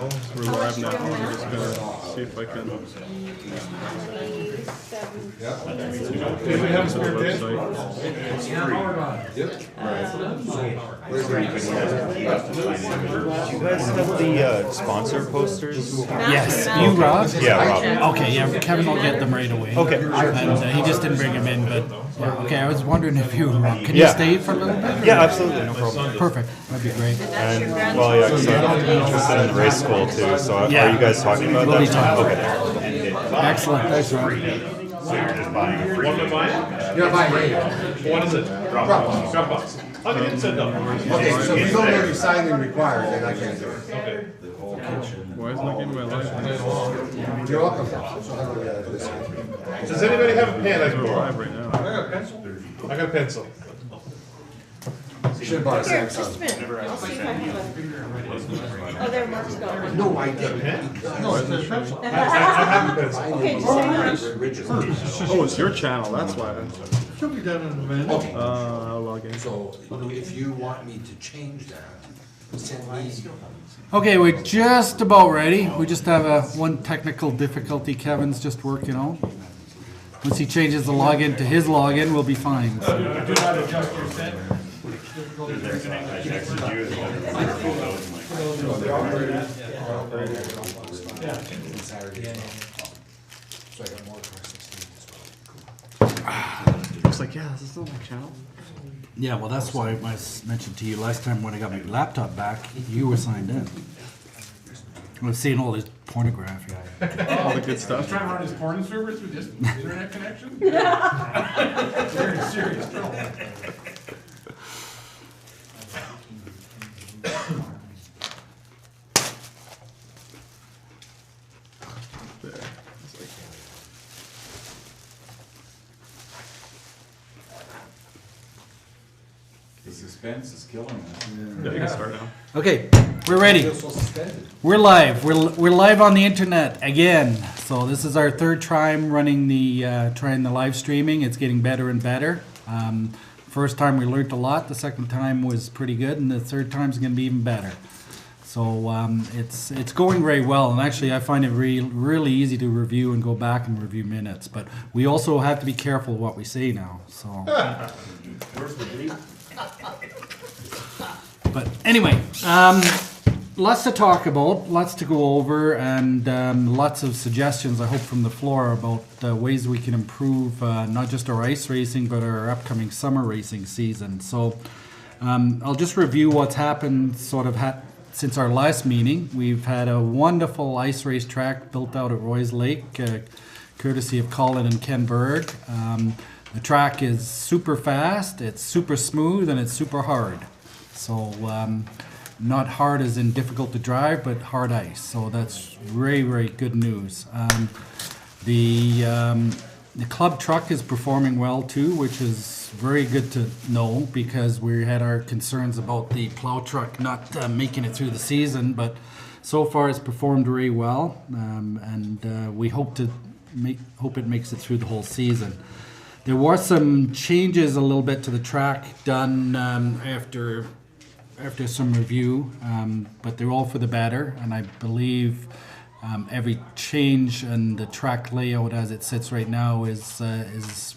We're live now. I'm just gonna see if I can. Do we have a spare bed? Do you guys have the sponsor posters? Yes. You, Rob? Yeah, Rob. Okay, yeah, Kevin will get them right away. Okay. And he just didn't bring them in, but yeah, okay, I was wondering if you, can you Yeah. stay for a little bit? Yeah, absolutely, no problem. Perfect, that'd be great. And well, yeah, because I'm interested in the race school too. So are you guys talking about We'll that? be talking. Okay. Excellent, thanks, Rob. So you're just buying a free. What am I buying? You're not buying anything. What is it? Dropbox. Dropbox. Okay, send them. Okay, so if you don't have your signing required, then I can't do it. Okay. Why isn't it getting my license? You're welcome. Does anybody have a pen I can We're borrow? live right now. I got a pencil. I got a pencil. Should have bought a Here, just a Samsung. minute. I'll see if I have a. Oh, there, Mark's got one. No, I didn't. No, it's a pencil. I have a pencil. Okay, just say Original. Oh, it's your channel. That's why. She'll be done in a minute. Okay, I'll log in. so if you want me to change that, send me. Okay, we're just about ready. We just have one technical difficulty Kevin's just working on. Once he changes the login to his login, we'll be fine. Do not adjust your set. Saturday. So I got more questions. Looks like, yeah, this is still my channel. Yeah, well, that's why I mentioned to you last time when I got my laptop back, you were signed in. I've seen all this pornography. All the good stuff. Trying to run his porn server through this internet connection? Very serious trouble. There. It's like, The suspense is killing us. yeah, you can start now. Okay, we're ready. Feel so suspended. We're live. We're live on the internet again. So this is our third time running trying the live streaming. It's getting better and better. First time we learned a lot. The second time was pretty good, and the third time is going to be even better. So it's going very well, and actually I find it really easy to review and go back and review minutes. But we also have to be careful what we say now. So. Where's the bleep? But anyway, lots to talk about, lots to go over, and lots of suggestions, I hope, from the floor about ways we can improve not just our ice racing, but our upcoming summer racing season. So I'll just review what's happened since our last meeting. We've had a wonderful ice race track built out at Roy's Lake, courtesy of Colin and Ken Berg. The track is super fast, it's super smooth, and it's super hard. So not hard as in difficult to drive, but hard ice. So that's very good news. The club truck is performing well too, which is very good to know, because we had our concerns about the plow truck not making it through the season, but so far it's performed very well, and we hope it makes it through the whole season. There were some changes a little bit to the track done after some review, but they're all for the better, and I believe every change in the track layout as it sits right now is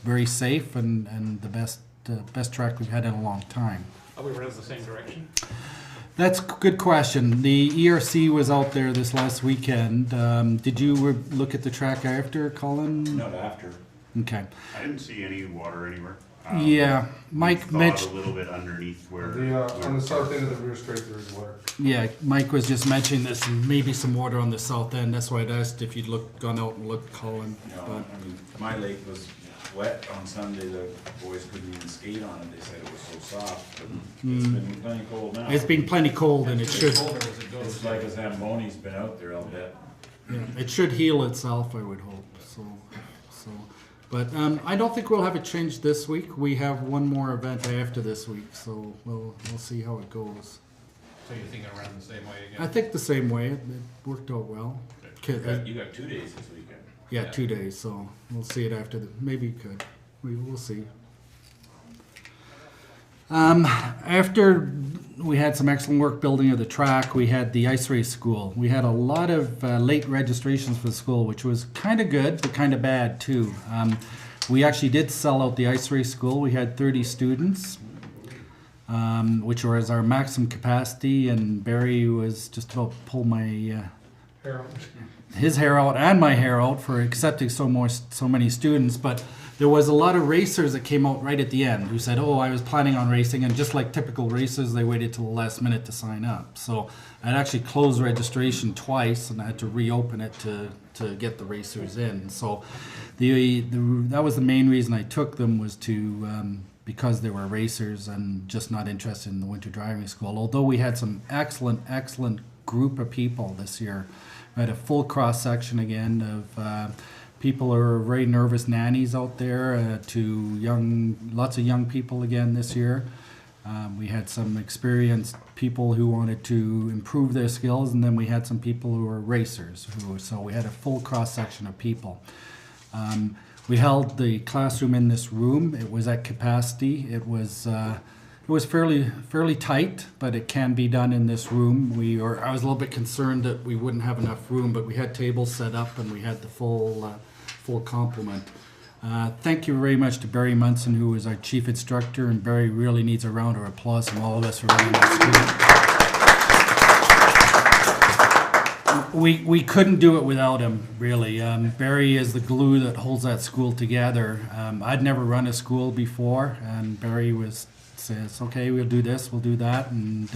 very safe and the best track we've had in a long time. Are we running the same direction? That's a good question. The ERC was out there this last weekend. Did you look at the track after, Colin? Not after. Okay. I didn't see any water anywhere. Yeah, Mike Thawed mentioned. a little bit underneath where. On the south end of the rear straight, there is water. Yeah, Mike was just mentioning this, maybe some water on the south end. That's why I'd asked if you'd gone out and looked, Colin. No, But I mean, my lake was wet on Sunday. The boys couldn't even skate on it. They said it was so soft. But it's been plenty cold now. it's been plenty cold, and it should It's like a Zamboni's been out there, I'll bet. it should heal itself, I would hope. So. But I don't think we'll have it changed this week. We have one more event after this week, so we'll see how it goes. So you think it'll run the same way again? I think the same way. It worked out well. You got 2 days this weekend. Yeah, 2 days, so we'll see it after maybe you could. We'll see. After we had some excellent work building of the track, we had the ice race school. We had a lot of late registrations for the school, which was kind of good, but kind of bad too. We actually did sell out the ice race school. We had 30 students, which was our maximum capacity, and Barry was just about to pull my his hair out and my hair out for accepting so many students. But there was a lot of racers that came out right at the end who said, "Oh, I was planning on racing," and just like typical racers, they waited till the last minute to sign up. So I'd actually closed registration twice, and I had to reopen it to get the racers in. So that was the main reason I took them, was to because they were racers and just not interested in the winter driving school. Although we had some excellent group of people this year. We had a full cross section again of people who are very nervous nannies out there to lots of young people again this year. We had some experienced people who wanted to improve their skills, and then we had some people who were racers. So we had a full cross section of people. We held the classroom in this room. It was at capacity. It was fairly tight, but it can be done in this room. I was a little bit concerned that we wouldn't have enough room, but we had tables set up and we had the full complement. Thank you very much to Barry Munson, who is our chief instructor, and Barry really needs a round of applause from all of us for running that school. We couldn't do it without him, really. Barry is the glue that holds that school together. I'd never run a school before, and Barry says, "Okay, we'll do this, we'll do that," and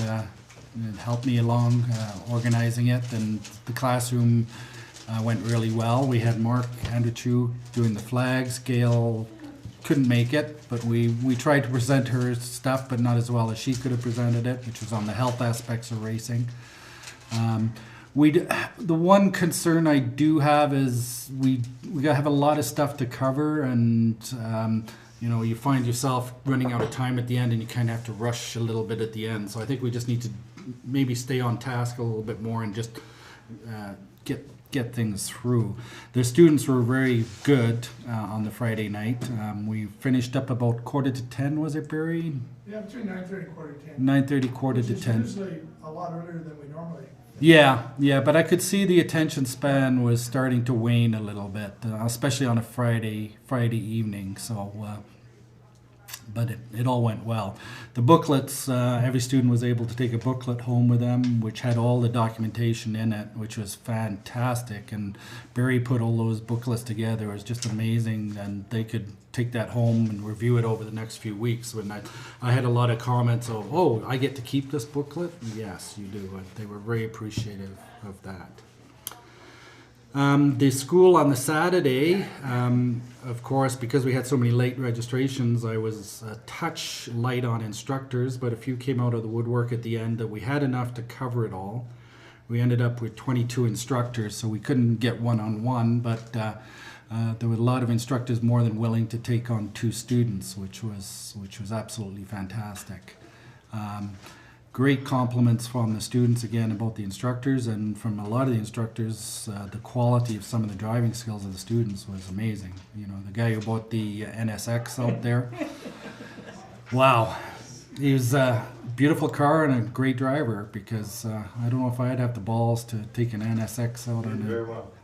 helped me along organizing it. And the classroom went really well. We had Mark Andrew doing the flags. Gail couldn't make it, but we tried to present her stuff, but not as well as she could have presented it, which was on the health aspects of racing. The one concern I do have is we have a lot of stuff to cover, and you find yourself running out of time at the end, and you kind of have to rush a little bit at the end. So I think we just need to maybe stay on task a little bit more and just get things through. The students were very good on the Friday night. We finished up about 9:45, was it, Barry? Yeah, between 9:30 and 10:45. 9:30, 9:45. Usually a lot earlier than we normally. Yeah, but I could see the attention span was starting to wane a little bit, especially on a Friday evening. So, but it all went well. The booklets, every student was able to take a booklet home with them, which had all the documentation in it, which was fantastic. And Barry put all those booklets together. It was just amazing, and they could take that home and review it over the next few weeks. When I had a lot of comments of, "Oh, I get to keep this booklet?" Yes, you do. And they were very appreciative of that. The school on the Saturday, of course, because we had so many late registrations, I was a touch light on instructors, but a few came out of the woodwork at the end that we had enough to cover it all. We ended up with 22 instructors, so we couldn't get one-on-one, but there were a lot of instructors more than willing to take on 2 students, which was absolutely fantastic. Great compliments from the students again about the instructors, and from a lot of the instructors, the quality of some of the driving skills of the students was amazing. The guy who bought the NSX out there, wow, he was a beautiful car and a great driver, because I don't know if I'd have the balls to take an NSX out on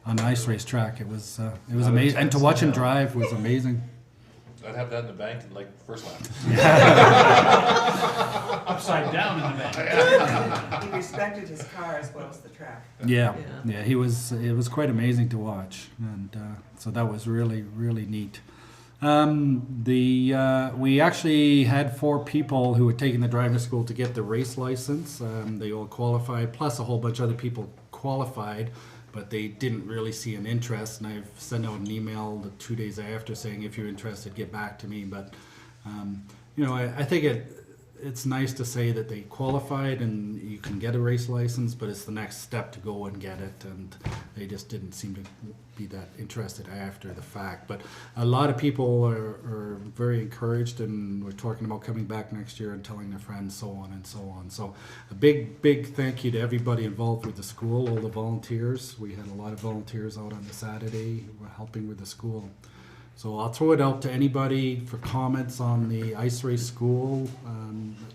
an ice race track. It was amazing, and to watch him drive was amazing. I'd have that in the bank in like first lap. Upside down in the bank. He respected his car as well as the track. Yeah, it was quite amazing to watch, and so that was really neat. We actually had 4 people who had taken the driving school to get the race license. They all qualified, plus a whole bunch of other people qualified, but they didn't really see an interest. And I've sent out an email the 2 days after saying, if you're interested, get back to me. But I think it's nice to say that they qualified and you can get a race license, but it's the next step to go and get it, and they just didn't seem to be that interested after the fact. But a lot of people are very encouraged, and we're talking about coming back next year and telling their friends, so on and so on. So a big thank you to everybody involved with the school, all the volunteers. We had a lot of volunteers out on the Saturday helping with the school. So I'll throw it out to anybody for comments on the ice race school,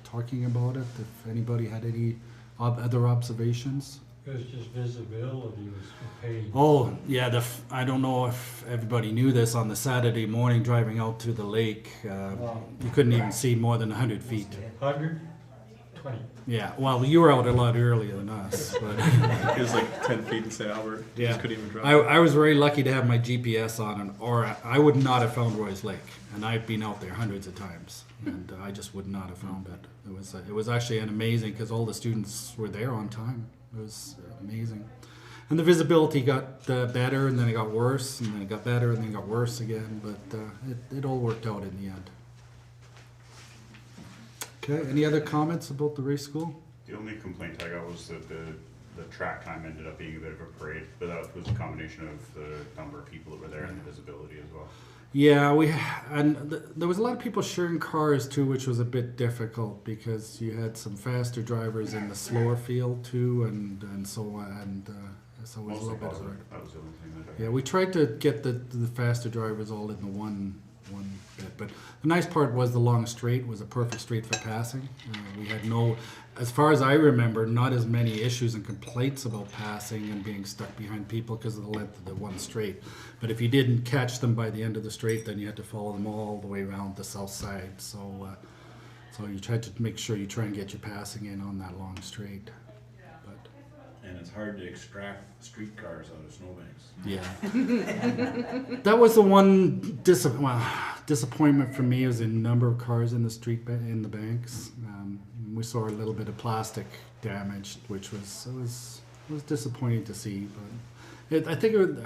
talking about it, if anybody had any other observations. It was just visibility was paid. Oh, yeah, I don't know if everybody knew this, on the Saturday morning driving out to the lake, you couldn't even see more than 100 feet. 120. Yeah, well, you were out a lot earlier than us, but It was like 10 feet in St. Albert. You yeah, just couldn't even drive. I was very lucky to have my GPS on, or I would not have found Roy's Lake, and I've been out there hundreds of times, and I just would not have found it. It was actually an amazing, because all the students were there on time. It was amazing. And the visibility got better, and then it got worse, and then it got better, and then it got worse again, but it all worked out in the end. Okay, any other comments about the race school? The only complaint I got was that the track time ended up being a bit of a parade, but that was a combination of the number of people that were there and the visibility as well. Yeah, there was a lot of people sharing cars too, which was a bit difficult because you had some faster drivers in the slower field too, and so it was a Mostly little bit positive. hard. That was the only thing that I. Yeah, we tried to get the faster drivers all in the one bit, but the nice part was the long straight was a perfect straight for passing. We had no, as far as I remember, not as many issues and complaints about passing and being stuck behind people because of the length of the one straight. But if you didn't catch them by the end of the straight, then you had to follow them all the way around the south side. So you tried to make sure you try and get your passing in on that long straight. And it's hard to extract streetcars out of snowbanks. Yeah. That was the one disappointment for me, was the number of cars in the street in the banks. We saw a little bit of plastic damage, which was disappointing to see. But I think it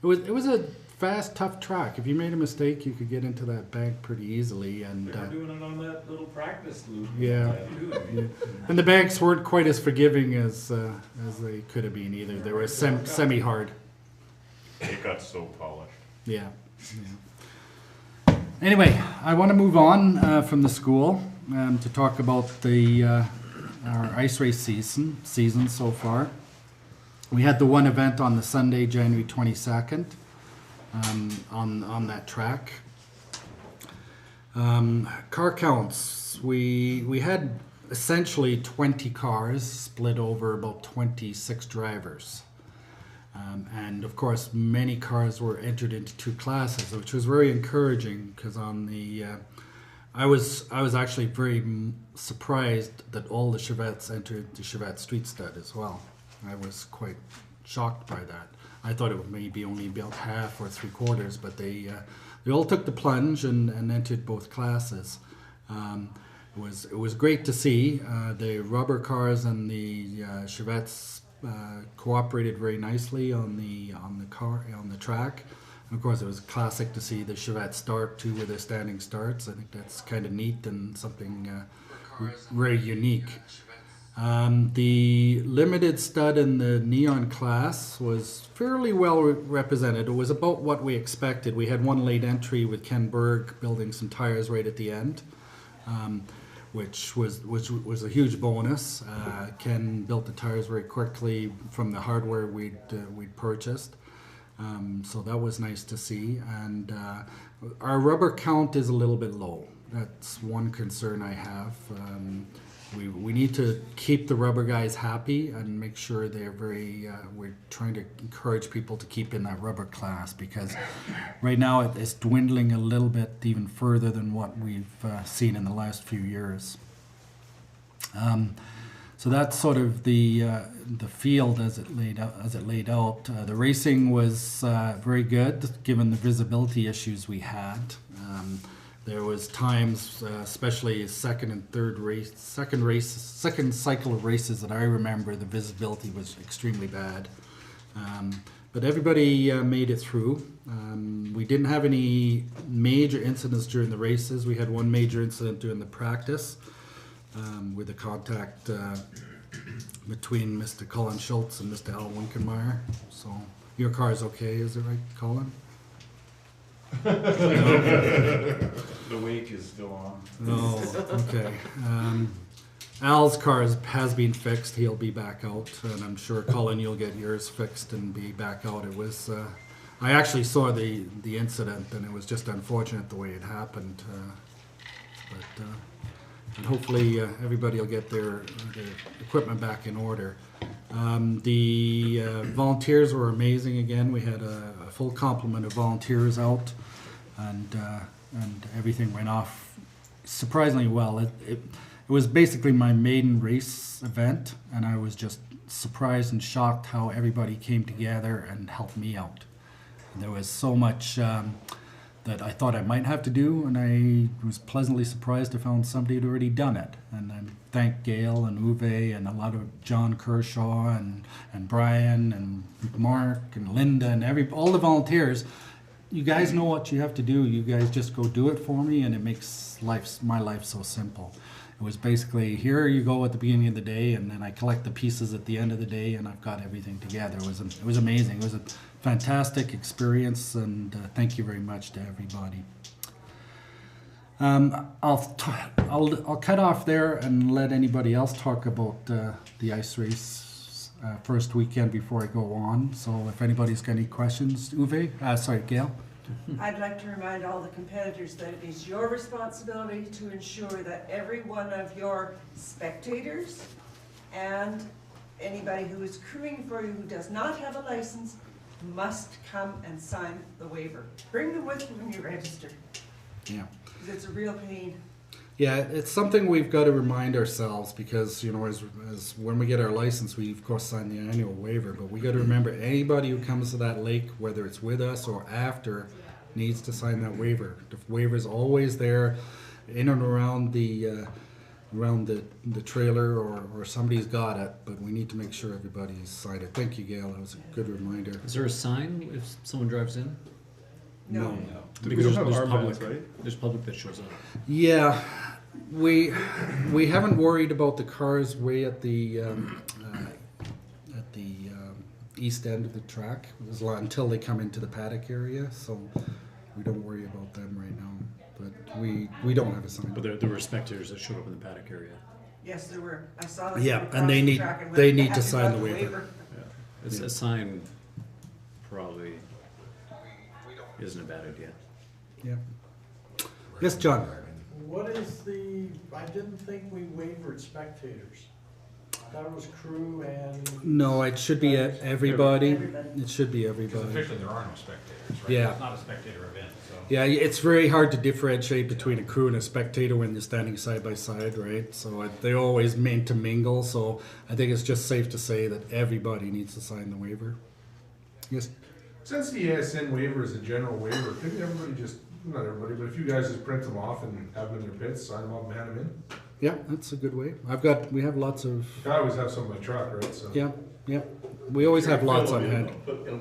was a fast, tough track. If you made a mistake, you could get into that bank pretty easily. And They were doing it on that little practice loop. yeah. And the banks weren't quite as forgiving as they could have been either. They were semi-hard. It got so polished. Yeah. Anyway, I want to move on from the school to talk about our ice race season so far. We had the one event on the Sunday, January 22nd, on that track. Car counts. We had essentially 20 cars split over about 26 drivers. And of course, many cars were entered into two classes, which was very encouraging because on the I was actually very surprised that all the Chevettes entered the Chevette Street Stud as well. I was quite shocked by that. I thought it would maybe only about half or three quarters, but they all took the plunge and entered both classes. It was great to see. The rubber cars and the Chevettes cooperated very nicely on the track. And of course, it was classic to see the Chevette start too with their standing starts. I think that's kind of neat and something very unique. The limited stud in the neon class was fairly well represented. It was about what we expected. We had one late entry with Ken Berg building some tires right at the end, which was a huge bonus. Ken built the tires very quickly from the hardware we'd purchased. So that was nice to see. And our rubber count is a little bit low. That's one concern I have. We need to keep the rubber guys happy and make sure they're we're trying to encourage people to keep in that rubber class, because right now it's dwindling a little bit even further than what we've seen in the last few years. So that's sort of the field as it laid out. The racing was very good given the visibility issues we had. There was times, especially second cycle of races that I remember, the visibility was extremely bad. But everybody made it through. We didn't have any major incidents during the races. We had one major incident during the practice with the contact between Mr. Colin Schultz and Mr. Al Winkenmeyer. So your car's okay, is it right, Colin? The wake is still on. Oh, okay. Al's car has been fixed. He'll be back out, and I'm sure, Colin, you'll get yours fixed and be back out. It was I actually saw the incident, and it was just unfortunate the way it happened. And hopefully everybody will get their equipment back in order. The volunteers were amazing again. We had a full complement of volunteers out, and everything went off surprisingly well. It was basically my maiden race event, and I was just surprised and shocked how everybody came together and helped me out. And there was so much that I thought I might have to do, and I was pleasantly surprised I found somebody who'd already done it. And I thank Gail and Uwe and a lot of John Kershaw and Brian and Mark and Linda and all the volunteers. You guys know what you have to do. You guys just go do it for me, and it makes my life so simple. It was basically, here you go at the beginning of the day, and then I collect the pieces at the end of the day, and I've got everything together. It was amazing. It was a fantastic experience, and thank you very much to everybody. I'll cut off there and let anybody else talk about the ice race first weekend before I go on. So if anybody's got any questions, Gail. I'd like to remind all the competitors that it is your responsibility to ensure that every one of your spectators and anybody who is crewing for you who does not have a license must come and sign the waiver. Bring them with you when you register. Yeah. Because it's a real pain. Yeah, it's something we've got to remind ourselves, because as when we get our license, we of course sign the annual waiver, but we got to remember anybody who comes to that lake, whether it's with us or after, needs to sign that waiver. The waiver is always there, in and around the trailer, or somebody's got it, but we need to make sure everybody's signed it. Thank you, Gail. That was a good reminder. Is there a sign if someone drives in? No. Because have there's armbands, public, right? there's public that shows up. Yeah, we haven't worried about the cars way at the east end of the track until they come into the paddock area. So we don't worry about them right now. But we don't have a sign. But there were spectators that showed up in the paddock area. Yes, there were. I saw them. Yeah, across and they the need track and they went, need to "Have you sign got the waiver. It's a sign probably isn't a bad idea. Yeah. Yes, John. What is I didn't think we wavered spectators. I thought it was crew and. No, it should be everybody. Everybody. It should be Because everybody. officially there are no spectators, right? Yeah. It's not a spectator event, so. Yeah, it's very hard to differentiate between a crew and a spectator when they're standing side by side, right? So they always meant to mingle. So I think it's just safe to say that everybody needs to sign the waiver. Yes. Since the ASN waiver is a general waiver, couldn't everybody just, not everybody, but if you guys just print them off and have them in your pits, sign them up and hand them in? Yeah, that's a good way. We have lots of. I always have some in my truck, right, so. Yeah. We always have lots on hand.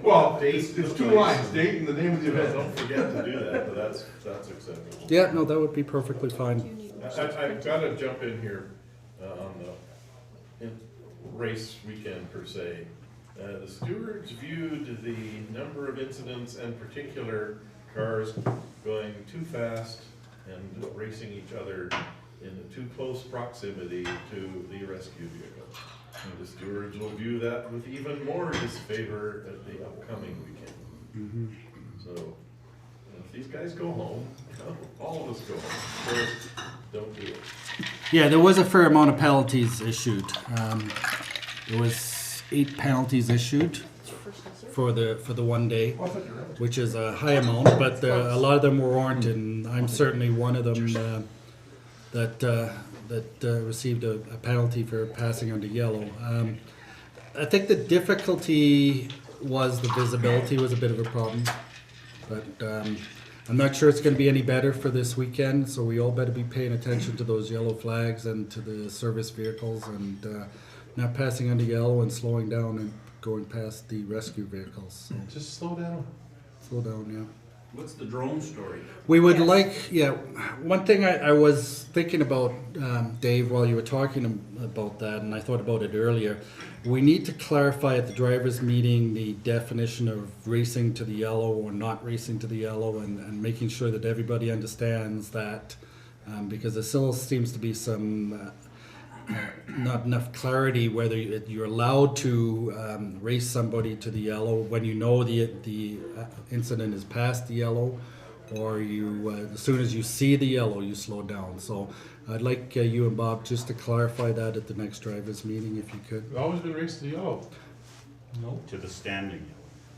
Well, it's two lines, date and the name of the event. Don't forget to do that, but that's acceptable. Yeah, no, that would be perfectly fine. I've got to jump in here on the race weekend per se. The stewards viewed the number of incidents and particular cars going too fast and racing each other in too close proximity to the rescue vehicle. And the stewards will view that with even more disfavor at the upcoming weekend. So if these guys go home, all of us go home. So don't do it. Yeah, there was a fair amount of penalties issued. There was 8 penalties issued for the one day, which is a high amount, but a lot of them were warranted, and I'm certainly one of them that received a penalty for passing under yellow. I think the difficulty was the visibility was a bit of a problem, but I'm not sure it's going to be any better for this weekend, so we all better be paying attention to those yellow flags and to the service vehicles, and not passing under yellow and slowing down and going past the rescue vehicles. So Just slow down. slow down, yeah. What's the drone story? We would one thing I was thinking about, Dave, while you were talking about that, and I thought about it earlier, we need to clarify at the drivers' meeting the definition of racing to the yellow or not racing to the yellow, and making sure that everybody understands that, because there still seems to be some not enough clarity whether you're allowed to race somebody to the yellow when you know the incident is past the yellow, or you as soon as you see the yellow you slow down. So I'd like you and Bob just to clarify that at the next drivers meeting if you could. We've always been raced to the yellow. No. To the standing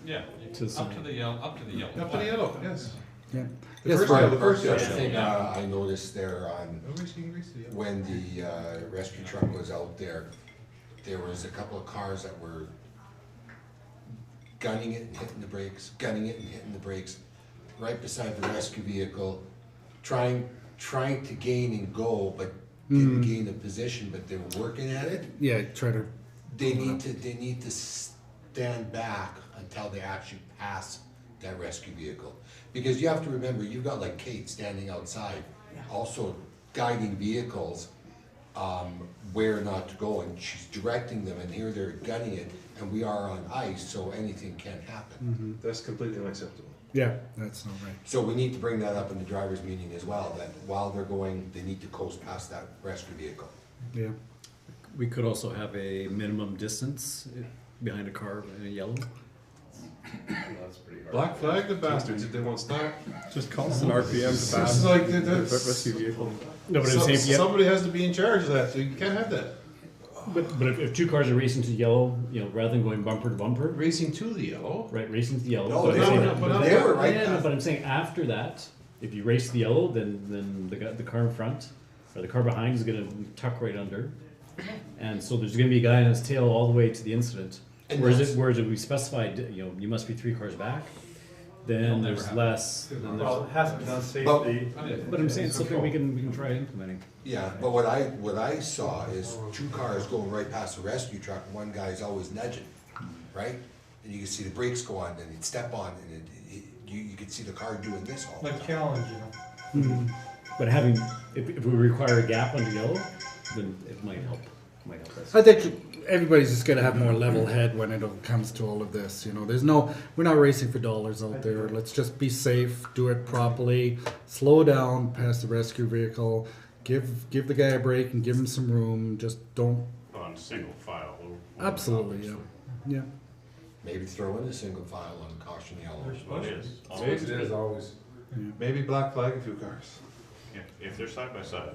Yeah, To the up to the yellow, up to the yellow. Up to the yellow, yes. Yeah. The Yes, first Bob. yellow, the first The other yellow. thing I noticed there on, No racing, race to the yellow. when the rescue truck was out there, there was a couple of cars that were gunning it and hitting the brakes, gunning it and hitting the brakes, right beside the rescue vehicle, trying to gain and go, but didn't gain a position, but they were working at it. Yeah, try to. They need to stand back until they actually pass that rescue vehicle. Because you have to remember, you've got like Kate standing outside, also guiding vehicles where not to go, and she's directing them, and here they're gunning it, and we are on ice, so anything can happen. That's completely unacceptable. Yeah, that's not right. So we need to bring that up in the drivers' meeting as well, that while they're going, they need to coast past that rescue vehicle. Yeah. We could also have a minimum distance behind a car in a yellow. That's pretty hard. Black flag the bastards if they won't stop. Just constant RPM to It's pass like, the that's, rescue vehicle. No, but I'm saying, yeah, somebody has to be in charge of that, so you can't have that. but if two cars are racing to yellow, you know, rather than going bumper to bumper, Racing to the yellow. right, racing to the yellow. No, but they I'm saying- were- but they were right Yeah, no, past. but I'm saying after that, if you race to the yellow, then the car in front or the car behind is gonna tuck right under. And so there's gonna be a guy on his tail all the way to the incident. And Whereas that's- if we specified, you know, you must be 3 cars back, then there's less. Then Well, it has to be done But- safety. but I'm saying it's something we can try implementing. Yeah, but what I saw is two cars going right past the rescue truck, and one guy's always nudging, right? And you can see the brakes go on, and he'd step on, and you could see the car doing this all the time. challenge, you know. But having, if we require a gap under yellow, then it might help. Might help us. I think everybody's just gonna have more level head when it comes to all of this. You know, we're not racing for dollars out there. Let's just be safe, do it properly, slow down past the rescue vehicle, give the guy a break and give him some room. Just don't. on single file. Absolutely, yeah, yeah. Maybe throw in a single file on caution yellow. Well, it is. It is always. Maybe black flag a few cars. If they're side by side,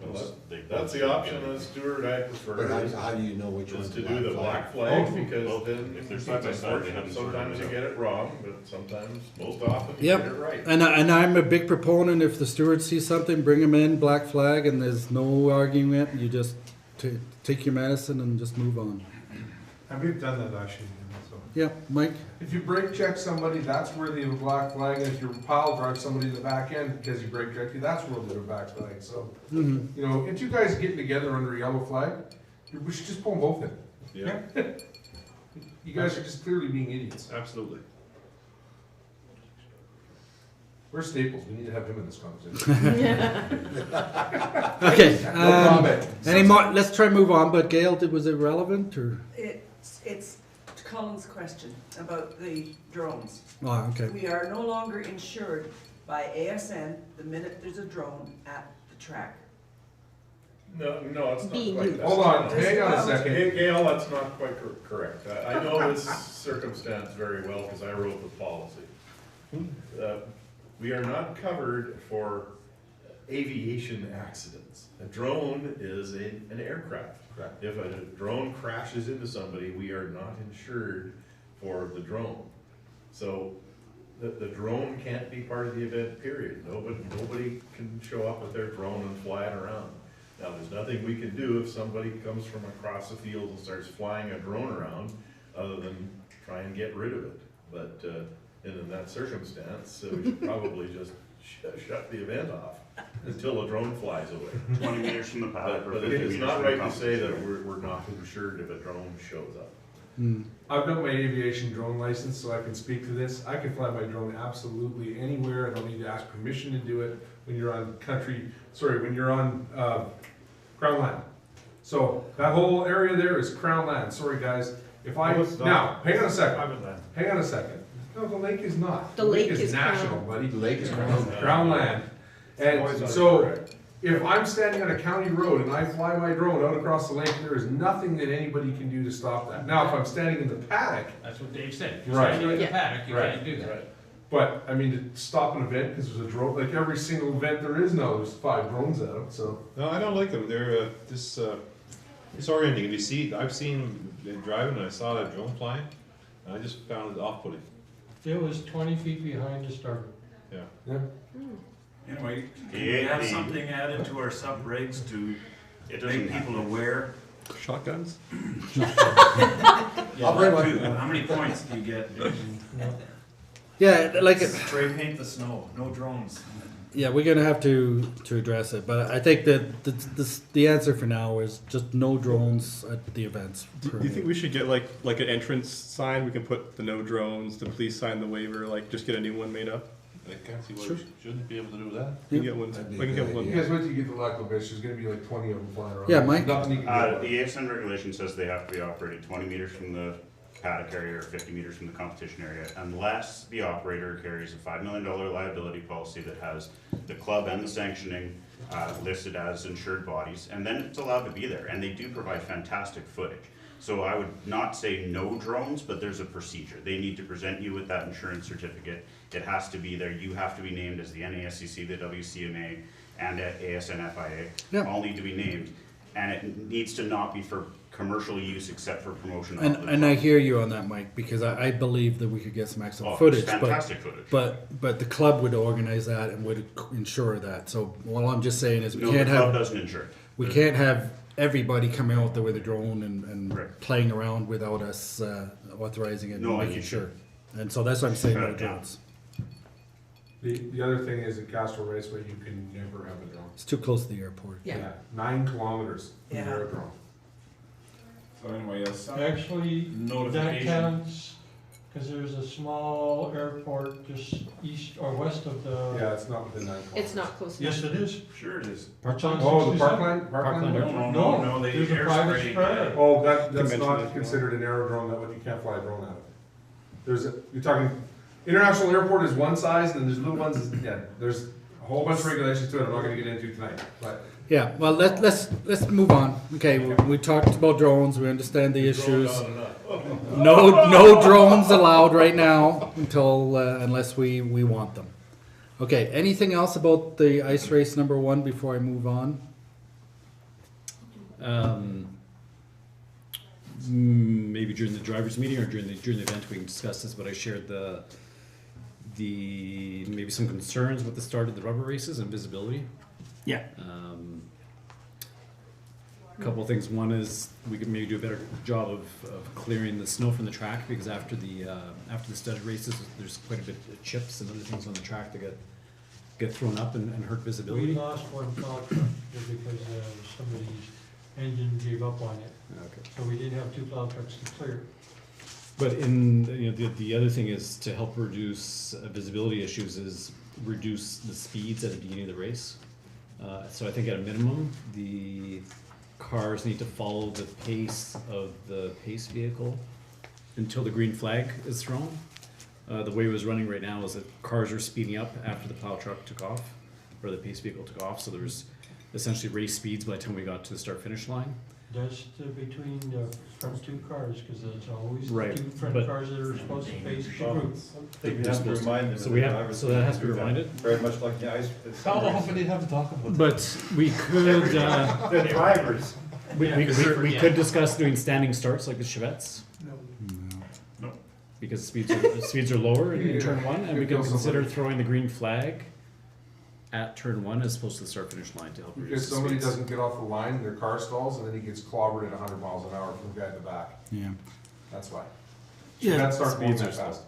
That's the option as Stuart I But prefer, how do you know which is one's to the do the black black flag? flag, because then if they're it's side by side, they unfortunate. haven't Sometimes you sorted it get it wrong, but sometimes, most often, you Yep. get it right. And I'm a big proponent. If the steward sees something, bring him in, black flag, and there's no argument. You just take your medicine and just move on. And we've done that actually, so. Yeah, Mike. If you brake check somebody, that's worthy of a black flag, and if you pile drive somebody to the back end because you brake checked you, that's worthy of a black flag, so. You know, if you guys are getting together under a yellow flag, we should just pull them both in. Yeah. You guys are just clearly being idiots. Absolutely. Where's Staples? We need to have him in this conversation. Okay. No comment. Any more? Let's try and move on. But Gail, was it relevant or? It's Colin's question about the drones. Oh, okay. We are no longer insured by ASN the minute there's a drone at the track. No, it's not Being quite used. that. Hold on, hang on a second. Gail, that's not quite correct. I know this circumstance very well because I wrote the policy. We are not covered for aviation accidents. A drone is an aircraft. If a drone crashes into somebody, we are not insured for the drone. So the drone can't be part of the event, period. Nobody can show up with their drone and fly it around. Now, there's nothing we can do if somebody comes from across the field and starts flying a drone around, other than try and get rid of it. But in that circumstance, we should probably just shut the event off until a drone flies away. 20 meters from the paddock. But it's not right to say that we're not insured if a drone shows up. I've got my aviation drone license, so I can speak to this. I can fly my drone absolutely anywhere. I don't need to ask permission to do it when you're on when you're on Crown land. So that whole area there is Crown land. Sorry, guys. Now, hang on a second. Hang on a second. No, the lake is not. The lake is is national, Crown. buddy. The lake is Crown land. And Always so, correct. if I'm standing on a county road and I fly my drone out across the lake, there is nothing that anybody can do to stop that. Now, if I'm standing in the paddock, That's what Dave said. If you're Right. standing in the Yeah. paddock, you Right. can't do that. but, I mean, to stop an event, because there's a drone, like every single event there is now, there's 5 drones out, so. No, I don't like them. They're disorienting. I've seen them driving and I saw that drone flying, and I just found it off-putting. It was 20 feet behind the starter. Yeah. Anyway, can we have something added to our sub-regs to make people aware? Shotguns? I'll bring one. How many points do you get? Yeah, like, Spray paint the snow, no drones. yeah, we're gonna have to address it, but I think that the answer for now is just no drones at the events. Do you think we should get like an entrance sign? We can put the no drones, the police sign the waiver, like just get a new one made up? I can't see why Sure. we shouldn't be able to do that. We can get one. That'd be We can a get good one. You guys wait till you get the local bitch, there's gonna be like 20 of them flying around. Yeah, Mike? Nothing you can do. The ASN regulation says they have to be operated 20 meters from the paddock area or 50 meters from the competition area, unless the operator carries a $5 million liability policy that has the club and the sanctioning listed as insured bodies, and then it's allowed to be there, and they do provide fantastic footage. So I would not say no drones, but there's a procedure. They need to present you with that insurance certificate. It has to be there. You have to be named as the NASCC, the WCMA, and ASN-FIA. Yeah. All need to be named, and it needs to not be for commercial use except for promotion. of And, the and I club. hear you on that, Mike, because I believe that we could get some excellent Oh, footage, it's fantastic footage. but the club would organize that and would ensure that. So all I'm just saying is No, we the can't club have doesn't insure. we can't have everybody coming out there with a drone and Correct. playing around without us authorizing it No, and I making get sure. And so that's why I'm saying Shut no it down. drones. The other thing is at Castro Raceway, you can never have a drone. It's too close to the airport. Yeah. 9 kilometers from Yeah. your drone. So anyway, Actually, that notification. counts, because there's a small airport just east or west of the. Yeah, it's not within 9 kilometers. It's not close Yes, enough. it is. Sure it is. It's on Oh, the 67. Parkland? Parkland No, they There's a private airsprayed, spread. Oh, that's Convention not as well. considered an aerodrome, that you can't fly a drone out of. You're talking, international airport is one size, and there's little ones, yeah, there's a whole bunch of regulations to it, I'm not gonna get into tonight, but. Yeah, well, let's move on. Okay, we talked about drones, we understand the issues. No drones allowed right now until, unless we want them. Okay, anything else about the ice race number 1 before I move on? Maybe during the drivers' meeting or during the event we can discuss this, but I shared the maybe some concerns with the start of the rubber races and visibility. Yeah. A couple of things. One is we could maybe do a better job of clearing the snow from the track, because after the studded races, there's quite a bit of chips and other things on the track that get thrown up and hurt We visibility. lost one plow truck just because somebody's engine gave up on it. Okay. So we did have 2 plow trucks to clear. But the other thing is to help reduce visibility issues is reduce the speeds at the beginning of the race. So I think at a minimum, the cars need to follow the pace of the pace vehicle until the green flag is thrown. The way it was running right now is that cars are speeding up after the plow truck took off, or the pace vehicle took off, so there's essentially race speeds by the time we got to the start-finish line. Just between the front 2 cars, because it's always Right, the 2 front but- cars that are supposed to face the group. They're supposed to- So that has to be reminded. Very much like the ice. How often do you have to talk about that? But we could, The drivers. we could discuss doing standing starts like the Chevettes. No. Because speeds are lower in turn 1, and we can consider throwing the green flag at turn 1 as opposed to the start finish line to help reduce Because the somebody speeds. doesn't get off the line, their car stalls, and then he gets clobbered at 100 miles an hour from the guy in the back, Yeah. that's why. Yeah. That starts going Speeds are that slow. fast.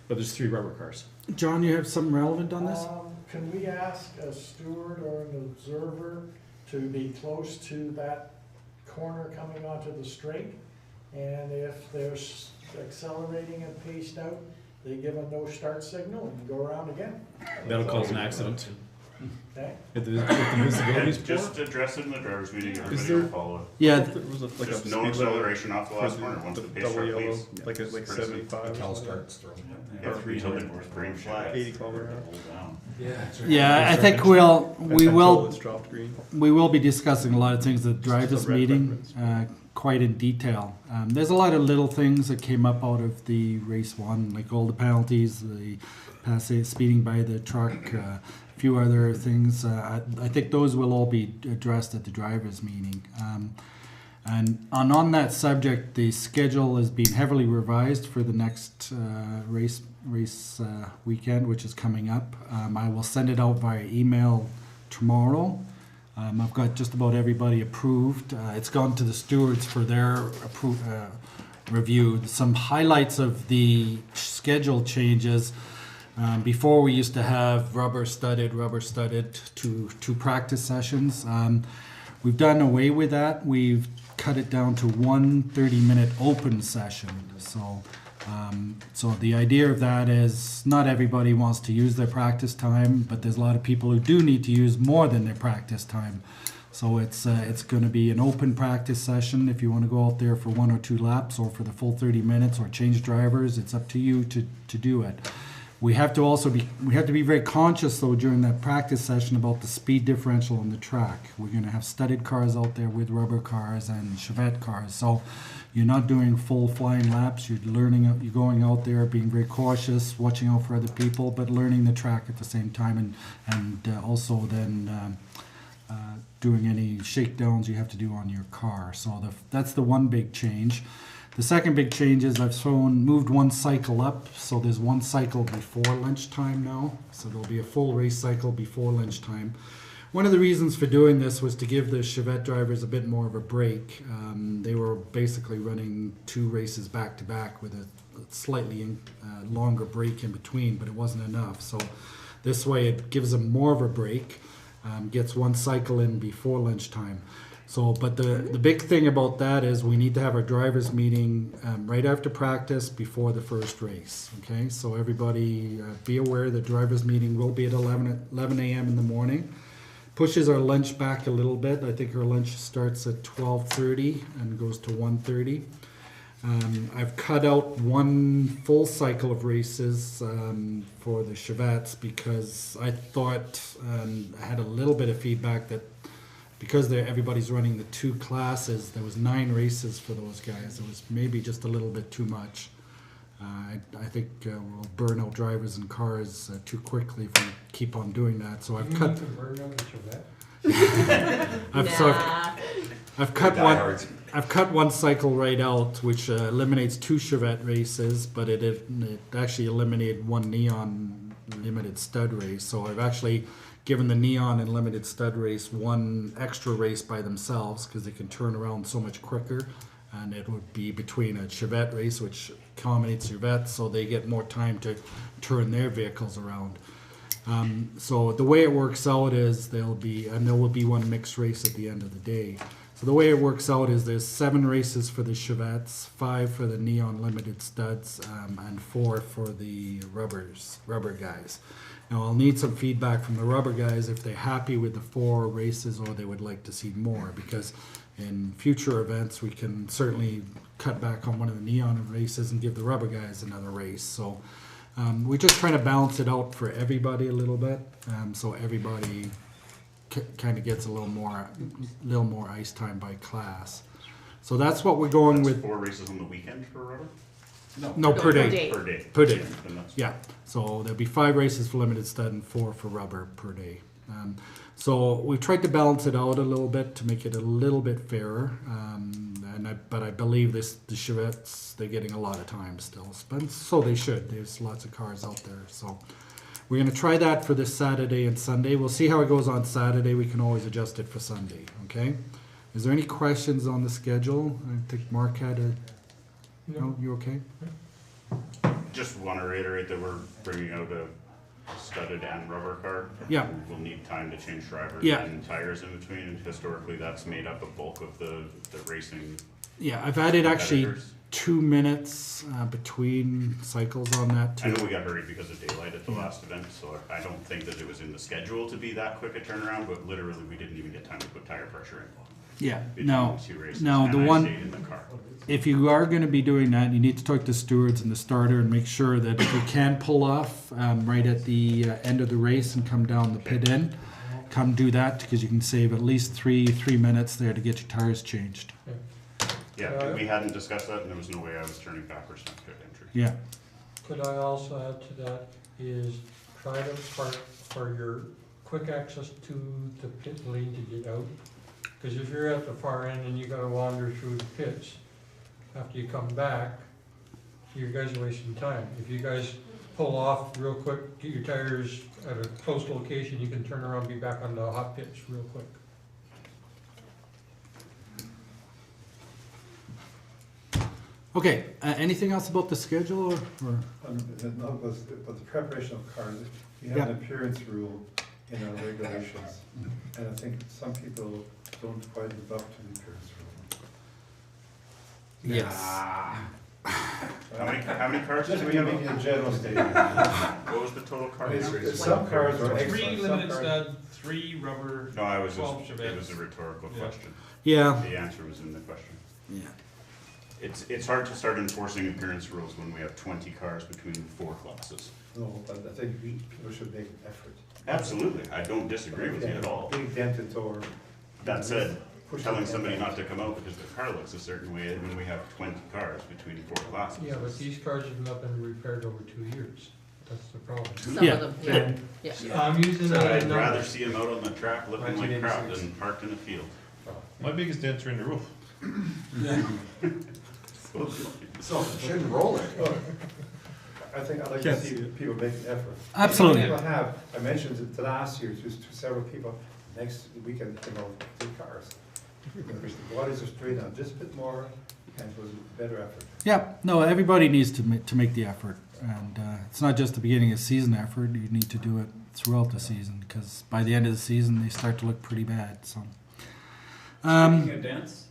But there's 3 rubber cars. John, you have something relevant on this? Can we ask a steward or an observer to be close to that corner coming onto the straight? And if they're accelerating and paced out, they give a no start signal and go around again? That'll cause an accident. Okay? If the visibility is And poor, just address it in the driver's meeting, everybody there- will follow it. Yeah, There was a, like Just a no speed limit acceleration off the for last corner, once the pace double start yellow, leaves. like at like It's pretty 75. Until or something. starts throwing. Yeah, 3 till the green flag. 80 kilometer an hour. Hold down. yeah, I think we Until will, it's dropped green. we will be discussing a lot of things at drivers' a red meeting, reference. quite in detail. There's a lot of little things that came up out of the race one, like all the penalties, the speeding by the truck, a few other things. I think those will all be addressed at the drivers' meeting. And on that subject, the schedule is being heavily revised for the next race weekend, which is coming up. I will send it out via email tomorrow. I've got just about everybody approved. It's gone to the stewards for their review. Some highlights of the schedule changes. Before we used to have rubber studded two practice sessions. We've done away with that. We've cut it down to 1 30-minute open session. So the idea of that is not everybody wants to use their practice time, but there's a lot of people who do need to use more than their practice time. So it's going to be an open practice session. If you want to go out there for 1 or 2 laps or for the full 30 minutes or change drivers, it's up to you to do it. We have to be very conscious though during that practice session about the speed differential on the track. We're going to have studded cars out there with rubber cars and Chevette cars. So you're not doing full flying laps. You're going out there being very cautious, watching out for other people, but learning the track at the same time, and also then doing any shakedowns you have to do on your car. So that's the one big change. The second big change is I've moved 1 cycle up, so there's 1 cycle before lunchtime now. So there'll be a full race cycle before lunchtime. One of the reasons for doing this was to give the Chevette drivers a bit more of a break. They were basically running 2 races back to back with a slightly longer break in between, but it wasn't enough. So this way it gives them more of a break, gets 1 cycle in before lunchtime. So, but the big thing about that is we need to have our drivers meeting right after practice before the first race. Okay, so everybody be aware the drivers meeting will be at 11 a.m. in the morning. Pushes our lunch back a little bit. I think our lunch starts at 12:30 and goes to 1:30. I've cut out 1 full cycle of races for the Chevettes because I thought I had a little bit of feedback that because everybody's running the 2 classes, there was 9 races for those guys. It was maybe just a little bit too much. I think we'll burn out drivers and cars too quickly if we keep on doing that. So I've cut. I've cut 1 cycle right out, which eliminates 2 Chevette races, but it actually eliminated 1 neon limited stud race. So I've actually given the neon and limited stud race 1 extra race by themselves because they can turn around so much quicker. And it would be between a Chevette race, which accommodates Chevettes, so they get more time to turn their vehicles around. So the way it works out is there will be 1 mixed race at the end of the day. So the way it works out is there's 7 races for the Chevettes, 5 for the neon limited studs, and 4 for the rubber guys. Now I'll need some feedback from the rubber guys if they're happy with the 4 races or they would like to see more, because in future events we can certainly cut back on one of the neon races and give the rubber guys another race. So we're just trying to balance it out for everybody a little bit, so everybody kind of gets a little more ice time by class. So that's what we're going That's with. 4 races on the weekend for rubber? No, per day. Per day. Per day. Then that's- Yeah, so there'll be 5 races for limited stud and 4 for rubber per day. So we tried to balance it out a little bit to make it a little bit fairer. But I believe the Chevettes, they're getting a lot of time still. But so they should. There's lots of cars out there. So we're going to try that for this Saturday and Sunday. We'll see how it goes on Saturday. We can always adjust it for Sunday. Okay? Is there any questions on the schedule? I think Mark had a... No, you okay? Just want to reiterate that we're bringing out a studded and rubber car. Yeah. We'll need time to change drivers Yeah. and tires in between, and historically that's made up a bulk of the racing. Yeah, I've added actually competitors. 2 minutes between cycles on that I too. know we got hurried because of daylight at the last event, so I don't think that it was in the schedule to be that quick a turnaround, but literally we didn't even get time to put tire pressure in. Yeah, Between no, the two races, no, and the I one, stayed in the car. if you are gonna be doing that, you need to talk to stewards and the starter and make sure that if you can pull off right at the end of the race and come down the pit end, come do that, because you can save at least three minutes there to get your tires changed. Yeah, we hadn't discussed that, and there was no way I was turning backwards to pit entry. Yeah, Could I also add to that is try to park for your quick access to the pit lane to get out. Because if you're at the far end and you gotta wander through the pits, after you come back, you guys are wasting time. If you guys pull off real quick, get your tires at a close location, you can turn around, be back on the hot pits real quick. okay, anything else about the schedule or? Not but the preparation of cars, we have Yeah. an appearance rule in our regulations, and I think some people don't quite live up to the appearance rule. Yes. How many cars Just did we we have? making a general statement. What was the total car It's- count? it's some cars are extra, Three some limited cars- stud, 3 rubber, No, I was 12 just, it Chevettes. was a rhetorical Yeah. question. Yeah, The answer was in the question. yeah. It's hard to start enforcing appearance rules when we have 20 cars between 4 classes. No, but I think people should make an effort. Absolutely, I don't disagree with you at all. Big dented or. That said, Push telling it somebody down. not to come out because their car looks a certain way when we have 20 cars between 4 classes. Yeah, but these cars have not been repaired over 2 years. That's the problem. Some Yeah. of them, yeah, yeah. I'm using that as I'd a rather number. see them out on the track looking like crap 1986. than parked in a field. My biggest dents are in the roof. Shouldn't roll it. I think I'd like Can't to see see people make an effort. Absolutely. People have, I mentioned it last year to several people, next weekend, you know, 2 cars. The waters are straight on, just a bit more, and it was a better effort. Yeah, no, everybody needs to make the effort, and it's not just the beginning of season effort. You need to do it throughout the season, because by the end of the season they start to look pretty bad. So, Speaking of dents,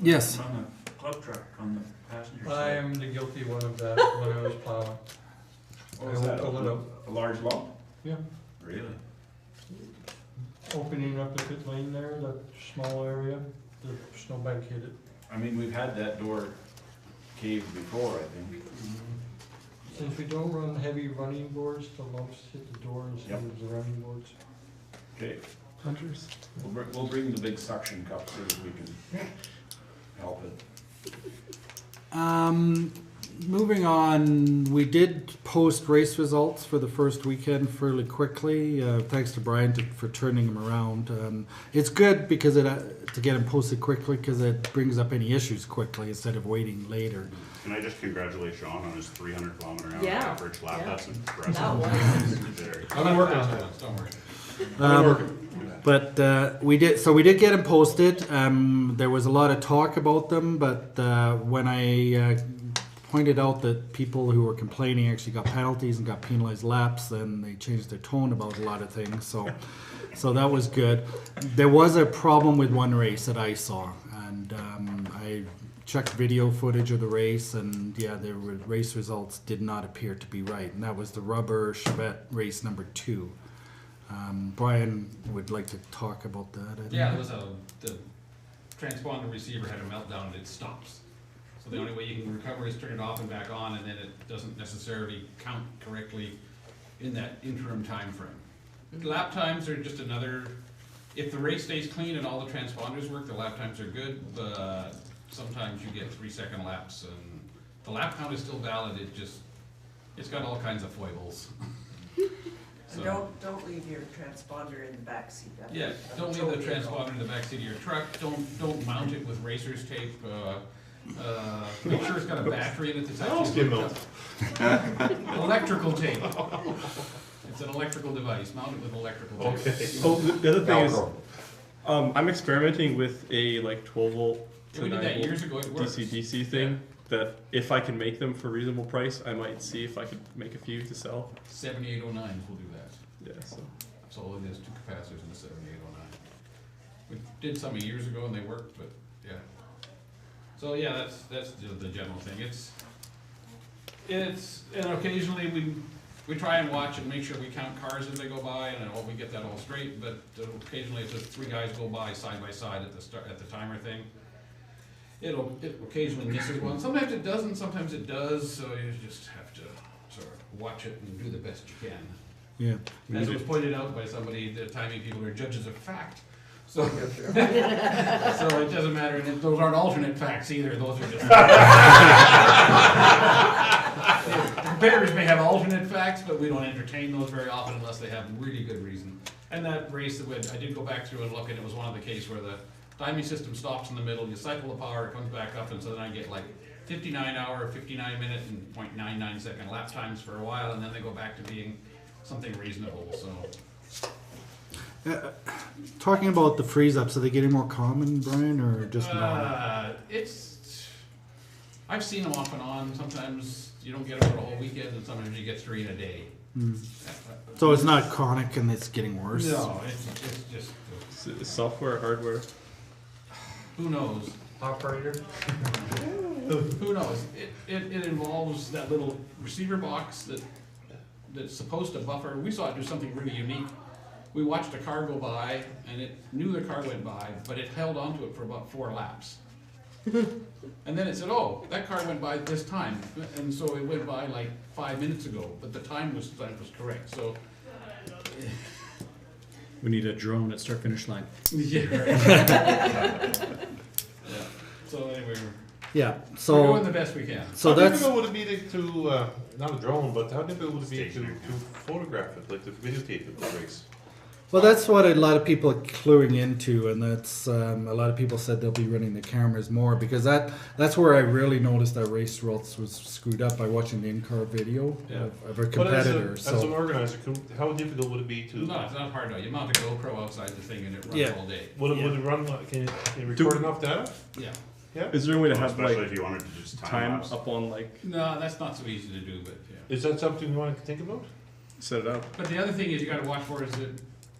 yes, on the club truck on the passenger I side. am the guilty one of that when I was plowing. What was I that, will pull it up. a large lump? Yeah. Really? Opening up the pit lane there, that small area, the snowbank hit it. I mean, we've had that door caved before, I think. Since we don't run heavy running boards, the lumps hit the door instead Yep. of the running boards. Okay, Hunters. we'll bring the big suction cup so that we can help it. moving on, we did post race results for the first weekend fairly quickly. Thanks to Brian for turning them around. It's good because to get them posted quickly because it brings up any issues quickly instead of waiting later. Can I just congratulate Sean on his 300 kilometer hour Yeah, average lap? yeah. That's impressive. That was. Very. I've been working on that, don't worry. But we did get them posted. There was a lot of talk about them, but when I pointed out that people who were complaining actually got penalties and got penalized laps, then they changed their tone about a lot of things. So that was good. There was a problem with one race that I saw, and I checked video footage of the race, and yeah, the race results did not appear to be right, and that was the rubber Chevette race number 2. Brian would like to talk about that. I think. Yeah, the transponder receiver had a meltdown and it stops. So the only way you can recover is turn it off and back on, and then it doesn't necessarily count correctly in that interim time frame. Lap times are just another, if the race stays clean and all the transponders work, the lap times are good, but sometimes you get 3-second laps, and the lap count is still valid, it's got all kinds of foibles. And don't leave your transponder in the backseat. Yeah, don't leave the transponder in the backseat of your truck, don't mount it with racer's tape, make sure it's got a battery in it that's actually hooked up. Electrical tape. It's an electrical device, mount it with electrical tape. Okay. So the other thing is, I'm experimenting with a like 12 volt to We did 9 that volt years ago, it works. DC thing. That if I can make them for a reasonable price, I might see if I could make a few to sell. 7809s will do that. Yeah. So That's all it is, 2 capacitors and a 7809. We did some years ago and they worked, but yeah. So, yeah, that's the general thing. And occasionally we try and watch and make sure we count cars as they go by, and I hope we get that all straight, but occasionally if just 3 guys go by side at the timer thing, it occasionally misses one. Sometimes it doesn't, sometimes it does, so you just have to sort of watch it and do the best you can. Yeah. As it was pointed out by somebody, the timing people are judges of fact. So, so it doesn't matter, and those aren't alternate facts either, those are just. The competitors may have alternate facts, but we don't entertain those very often unless they have really good reason. And that race, I did go back through and look, and it was one of the cases where the timing system stops in the middle, you cycle the power, it comes back up, and so then I get like 59 hour, 59 minute, and 0.99 second lap times for a while, and then they go back to being something reasonable, so. Talking about the freeze ups, are they getting more common, Brian, or just not? I've seen them off and on. Sometimes you don't get them for a whole weekend, and sometimes you get 3 in a day. So it's not chronic and it's getting worse? No, it's just. Is it software, hardware? Who knows? Operator? Who knows? It involves that little receiver box that's supposed to buffer. We saw it do something really unique. We watched a car go by, and it knew the car went by, but it held onto it for about 4 laps. And then it said, oh, that car went by this time. And so it went by like 5 minutes ago, but the time was correct, so. We need a drone at start finish line. Yeah. Yeah. So anyway, Yeah, we're so, doing the best we can. so How that's, difficult would it be to not a drone, but how difficult would it be to photograph it, like to videotape it, the race? well, that's what a lot of people are cluing into, and that's, a lot of people said they'll be running the cameras more, because that's where I really noticed that race results was screwed up by watching the in-car video Yeah. of a But competitor, as an so. organizer, how difficult would it be to? No, it's not hard though. You mount a GoPro outside the thing and it runs Yeah. all day. Would it run? Can you record enough data? Yeah. Yeah. Is there a way to have Especially like if you wanted to just time time lapse. up on like No, that's not so easy to do, but yeah. Is that something you want to think about? set it up? But the other thing is you gotta watch for is that,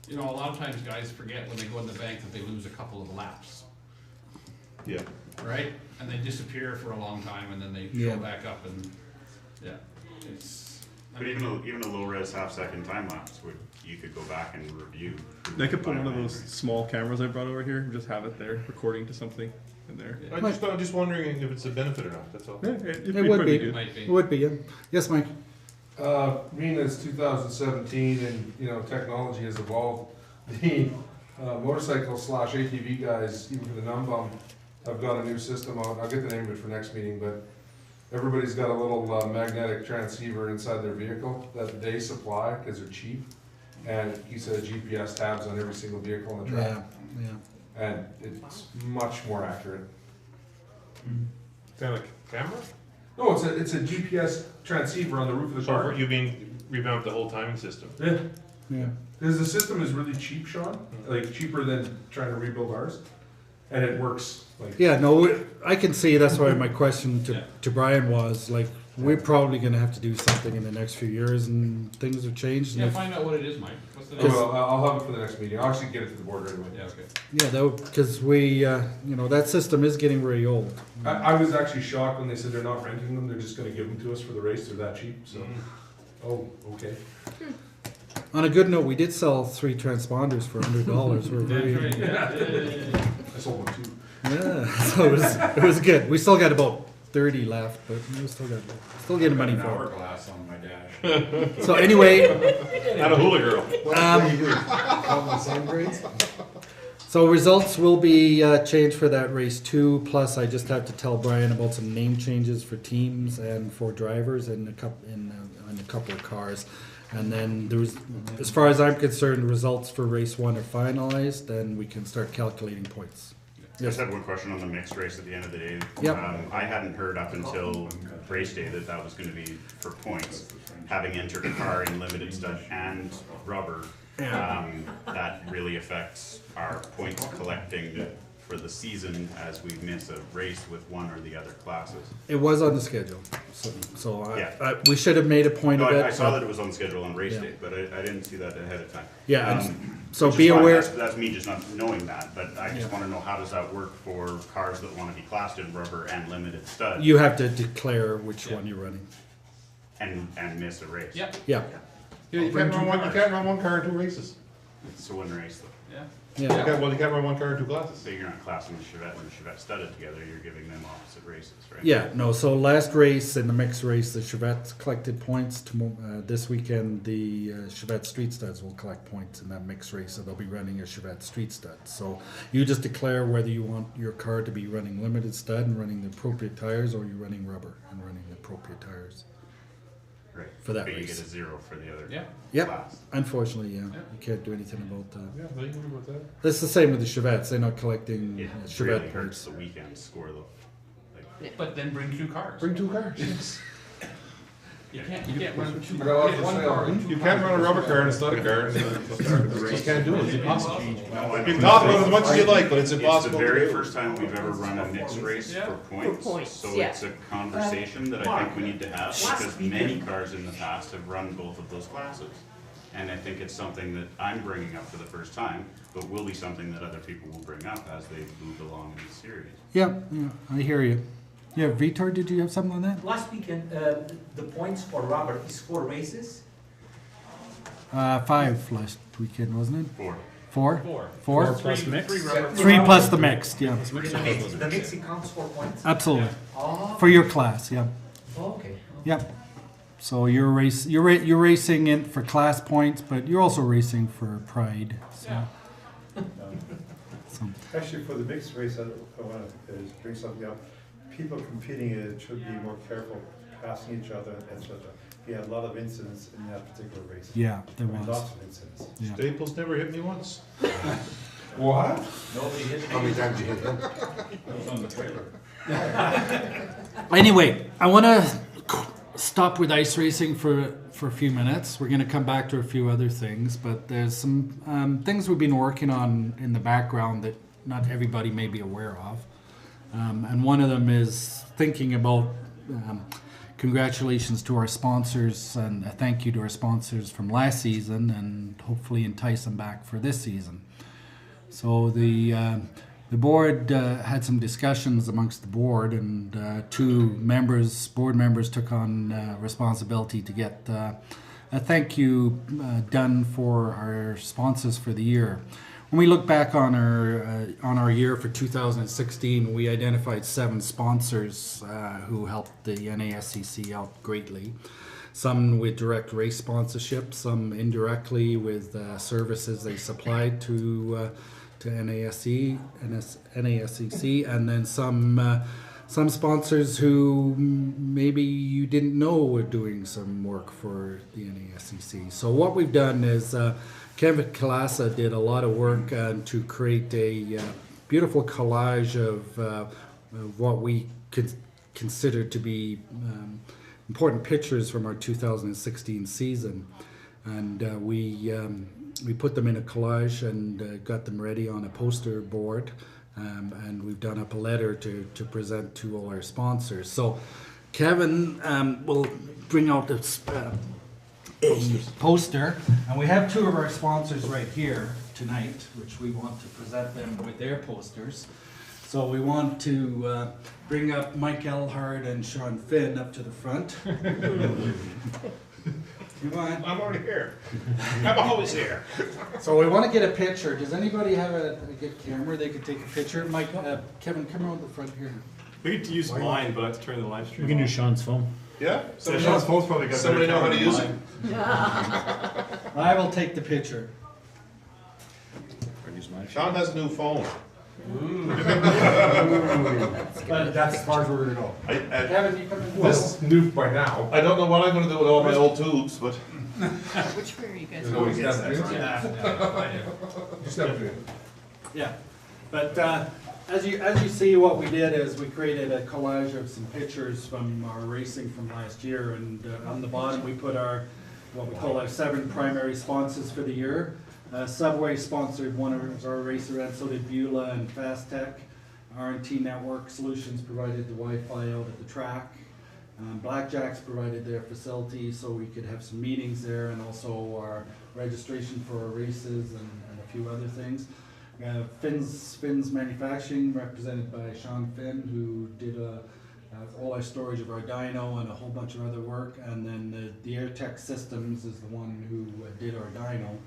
you know, a lot of times guys forget when they go in the bank that they lose a couple of laps, Yeah. right? And they disappear for a long time and then they Yeah. show back up and, yeah, it's. I But mean, even a low res half-second time lapse you could go back and review. I could put one of those small cameras I brought over here and just have it there recording to something in there. yeah, I'm just wondering if it's a benefit or not. That's all. Yeah, it'd It would pretty be. it good. might be. It would be, yeah. Yes, Mike? Being that it's 2017 and, you know, technology has evolved, the motorcycle / ATV guys, even for the non-bum, have got a new system out. I'll get the name of it for next meeting, but everybody's got a little magnetic transceiver inside their vehicle that they supply because they're cheap. And he said GPS tabs on every single vehicle on the track. Yeah, yeah. And it's much more accurate. Kind of like camera? No, it's a GPS transceiver on the roof of the So car. you mean revamp the whole timing system? Yeah. Yeah. Because the system is really cheap, Sean, like cheaper than trying to rebuild ours, and it works like. Yeah, no, I can see, that's why my question Yeah. to Brian was, like, we're probably gonna have to do something in the next few years, and things have changed. and Yeah, if- find out what it is, Mike. What's the Oh, well, I'll have it for the next meeting. I'll actually get it to the board right away. Yeah, okay. Yeah, because we, you know, that system is getting really old. I was actually shocked when they said they're not renting them, they're just gonna give them to us for the race, they're that cheap, so. Oh, okay. On a good note, we did sell 3 transponders for $100. We're very, That's right, yeah. I sold one too. yeah, so it was good. We still got about 30 left, but we still getting money An for hourglass on my dash. it. So anyway, Not a hula girl. What do you do? All the same grades? so results will be changed for that race 2. Plus, I just have to tell Brian about some name changes for teams and for drivers and a couple of cars. And then there's, as far as I'm concerned, results for race 1 are finalized. Then we can start calculating points. I just had one question on the mixed race at the end of the day. Yep. I hadn't heard up until race day that was gonna be for points. Having entered a car in limited stud and rubber, that really affects our points collecting for the season as we miss a race with one or the other classes. It was on the schedule, so Yeah. we should have made a point No, of it. I saw but- that it was on the schedule on race Yeah. day, but I didn't see that ahead of time. Yeah, Um, So Which is be fine, aware. That's me just not knowing that, but I just Yeah. wanna know how does that work for cars that wanna be classed in rubber and limited stud You have to declare which Yeah. one you're running. and miss a race. Yep, Yeah, Yeah, you can't run one car in two races. It's a one race though. yeah. yeah. You can't run one car in two classes. So you're not classing the Chevette and the Chevette studded together, you're giving them opposite races, right? Yeah, no, so last race in the mixed race, the Chevettes collected points. This weekend, the Chevette Street Studs will collect points in that mixed race, so they'll be running a Chevette Street Stud. So you just declare whether you want your car to be running limited stud and running the appropriate tires, or you're running rubber and running the appropriate tires Right. for that But you race. get a 0 for the other Yeah. Yep, class. unfortunately, yeah, Yeah. you can't do anything about that. Yeah, they can with that. That's the same with the Chevettes, they're not collecting It Chevette really points. hurts the weekend score though. Like, But then bring two cars. Bring two cars. You can't run two, You got a lot get for one sale. car and two You can't cars. run a rubber car and a studded car. You just can't do it, it's impossible. no, I You know. can talk about it as much as you like, but it's It's the impossible to very do. first time we've ever run a mixed race Yeah. for points, points, so yeah. it's a conversation that I think we need to have, because many cars in the past have run both of those classes. And I think it's something that I'm bringing up for the first time, but will be something that other people will bring up as they move along in the series. Yeah, yeah, I hear you. Yeah, Vitor, did you have something on that? Last weekend, the points for rubber is 4 races. 5 last weekend, wasn't it? 4. 4? Four. 4? Plus mix. Three rubber. 3 plus the mixed, yeah. The mixing counts 4 points. Absolutely. Oh, For your class, yeah. okay. Yep. So you're racing in for class points, but you're also racing for pride. So, Yeah. so Actually, for the mixed race, I want to bring something up. People competing in it should be more careful passing each other, etc. We had a lot of incidents in that particular race. yeah, there I mean, was. lots of incidents. Yeah. Staples never hit me once. What? Nobody hit How many times you hit him? on the trailer. Anyway, I want to stop with ice racing for a few minutes. We're going to come back to a few other things, but there's some things we've been working on in the background that not everybody may be aware of. And one of them is thinking about congratulations to our sponsors and a thank you to our sponsors from last season, and hopefully entice them back for this season. So the board had some discussions amongst the board, and 2 board members took on responsibility to get a thank you done for our sponsors for the year. When we look back on our year for 2016, we identified 7 sponsors who helped the NASCC out greatly. Some with direct race sponsorship, some indirectly with services they supplied to NASCC, and then some sponsors who maybe you didn't know were doing some work for the NASCC. So what we've done is Kevin Kalasa did a lot of work to create a beautiful collage of what we could consider to be important pictures from our 2016 season, and we put them in a collage and got them ready on a poster board, and we've done up a letter to present to all our sponsors. So Kevin will bring out this a poster, and we have 2 of our sponsors right here tonight, which we want to present them with their posters. So we want to bring up Mike Elhard and Sean Finn up to the front. Come on. I'm already here. I'm always here. So we want to get a picture. Does anybody have a good camera they could take a picture? Mike, Kevin, come around the front here. We could use mine, but I have to turn the live stream We can do off. Sean's phone. Yeah? Sean's phone's probably got Somebody better know how to camera use than it? mine. I will take the picture. Sean has a new phone. But that's as far as we're gonna go. Kevin, you come in. This is new by now. I don't know what I'm gonna do with all my old tubes, but Which way are you guys There's going? always that between. Yeah. Just step between. Yeah, but as you see, what we did is we created a collage of some pictures from our racing from last year, and on the bottom we put what we call our 7 primary sponsors for the year. Subway sponsored one of our race events, so did Beulah and Fast Tech. R&T Network Solutions provided the Wi-Fi out at the track. Blackjacks provided their facility so we could have some meetings there, and also our registration for our races and the few other things. Finn's Manufacturing, represented by Sean Finn, who did all our storage of our dyno and a whole bunch of other work. And then the AirTech Systems is the one who did our dyno.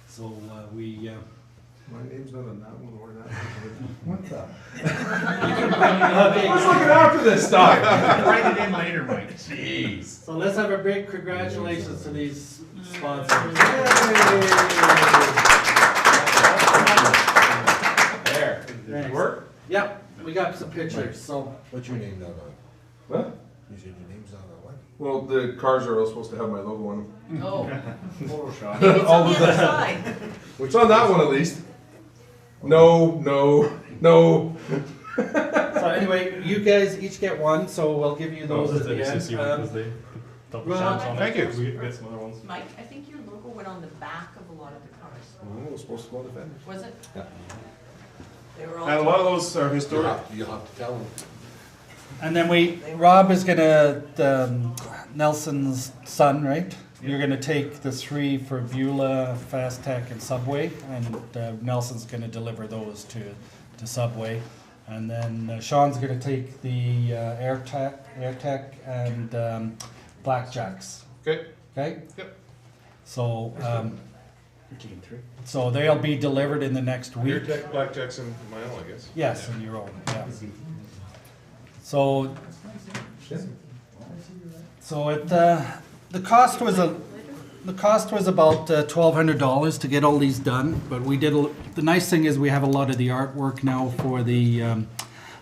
So we... My name's not on that one or that one. What the? I was looking after this stuff. Write it in later, Mike. Jeez. So let's have a big congratulations to these sponsors. There. Did it work? Yep, we got some pictures, so. What's your name not on? What? You said your name's not on what? Well, the cars are all supposed to have my logo on them. Oh, Photoshop. maybe it's All on the of other that. side. It's on that one at least. No. So anyway, you guys each get one, so we'll give you those Those at are the the end. WCC ones, they double Rob, shots on it. thank you. We get some other ones. Mike, I think your logo went on the back of a lot of the cars. Oh, it was supposed to go on the fender. Was it? Yeah. They were all. And a lot of those are historic. You'll have to tell them. And then Rob is gonna, Nelson's son, right? You're gonna take the 3 for Beulah, Fast Tech, and Subway, and Nelson's gonna deliver those to Subway. And then Sean's gonna take the AirTech and Blackjacks. Okay. Okay? Yep. So, so they'll be delivered in the next week. Your tech, blackjacks, and my own, I guess. Yes, and your own, yeah. So it, the cost was about $1,200 to get all these done, but we did, the nice thing is we have a lot of the artwork now for the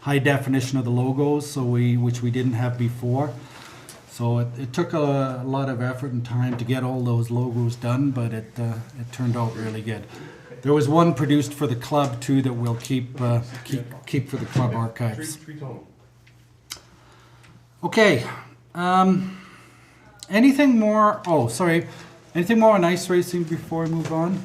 high definition of the logos, so which we didn't have before. So it took a lot of effort and time to get all those logos done, but it turned out really good. There was one produced for the club too that we'll keep for the club archives. Three total. Okay. Anything more? Oh, sorry. Anything more on ice racing before we move on?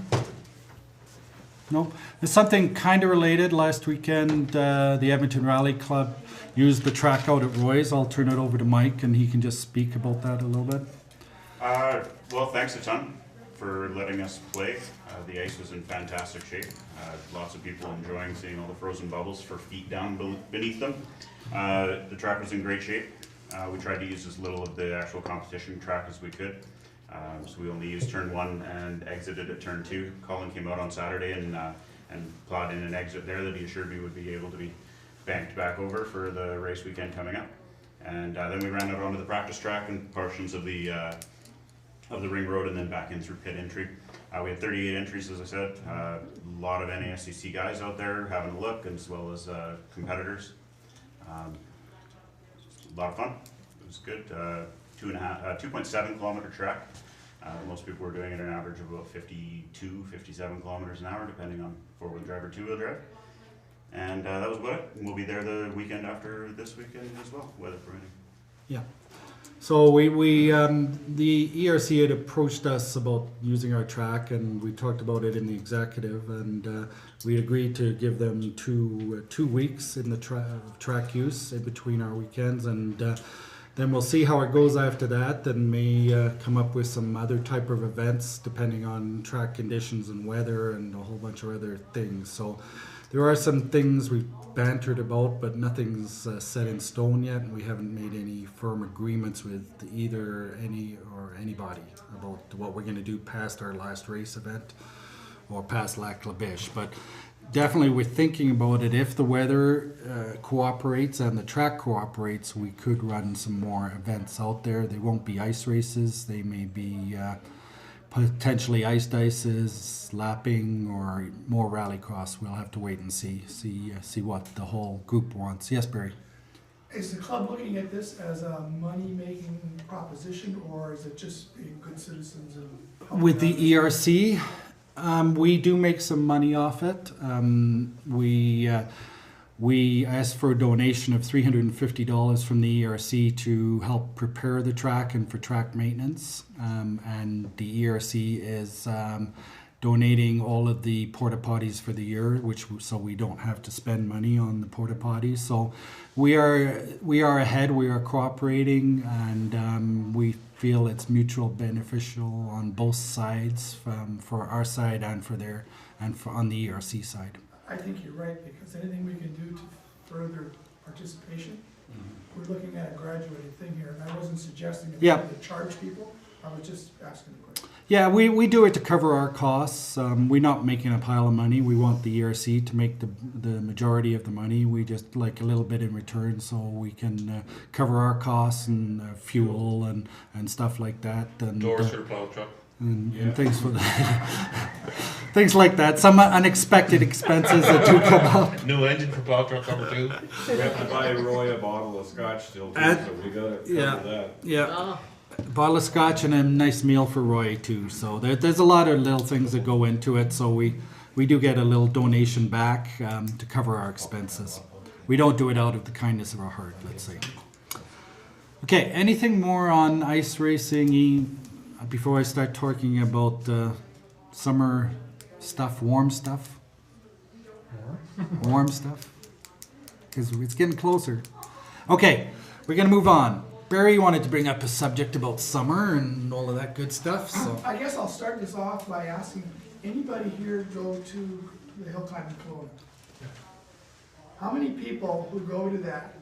No. There's something kind of related. Last weekend, the Edmonton Rally Club used the track out at Roy's. I'll turn it over to Mike, and he can just speak about that a little bit. Well, thanks a ton for letting us play. The ice was in fantastic shape. Lots of people enjoying seeing all the frozen bubbles for feet down beneath them. The track was in great shape. We tried to use as little of the actual competition track as we could. So we only used turn 1 and exited at turn 2. Colin came out on Saturday and plowed in an exit there that he assured me would be able to be banked back over for the race weekend coming up. And then we ran out onto the practice track and portions of the ring road, and then back in through pit entry. We had 38 entries, as I said. A lot of NASCC guys out there having a look, as well as competitors. A lot of fun. It was good. 2.7 kilometer track. Most people were doing it at an average of about 52, 57 kilometers an hour, depending on 4-wheel drive or 2-wheel drive. And that was about it. And we'll be there the weekend after this weekend as well, weather permitting. Yeah. So the ERC had approached us about using our track, and we talked about it in the executive, and we agreed to give them two weeks in the track use in between our weekends, and then we'll see how it goes after that, and may come up with some other type of events depending on track conditions and weather and a whole bunch of other things. So there are some things we've bantered about, but nothing's set in stone yet, and we haven't made any firm agreements with either anybody about what we're going to do past our last race event or past Lac La Biche. But definitely we're thinking about it. If the weather cooperates and the track cooperates, we could run some more events out there. They won't be ice races. They may be potentially iced ices, lapping, or more rallycross. We'll have to wait and see what the whole group wants. Yes, Barry? Is the club looking at this as a money-making proposition, or is it just being good citizens and... With the ERC, we do make some money off it. We asked for a donation of $350 from the ERC to help prepare the track and for track maintenance. And the ERC is donating all of the porta potties for the year, so we don't have to spend money on the porta potties. So we are ahead. We are cooperating, and we feel it's mutual beneficial on both sides, for our side and on the ERC side. I think you're right, because anything we can do to further participation, we're looking at a graduated thing here, and I wasn't suggesting that we Yeah. need to charge people, I was just asking a question. Yeah, we do it to cover our costs. We're not making a pile of money. We want the ERC to make the majority of the money. We just like a little bit in return, so we can cover our costs and fuel and stuff like that. And, Doors for the plow truck. and things for that. Things like that. Some unexpected expenses that do come up. New engine for plow truck number 2. We have to buy Roy a bottle of scotch still too, And- so we gotta Yeah. cover that. Yeah. Bottle of scotch and a nice meal for Roy too. So there's a lot of little things that go into it. So we do get a little donation back to cover our expenses. We don't do it out of the kindness of our heart, let's say. Okay, anything more on ice racing before I start talking about summer stuff, warm stuff? Warm stuff? Because it's getting closer. Okay, we're going to move on. Barry wanted to bring up a subject about summer and all of that good stuff. So I guess I'll start this off by asking, anybody here go to the hill climbing Kelowna? How many people who go to that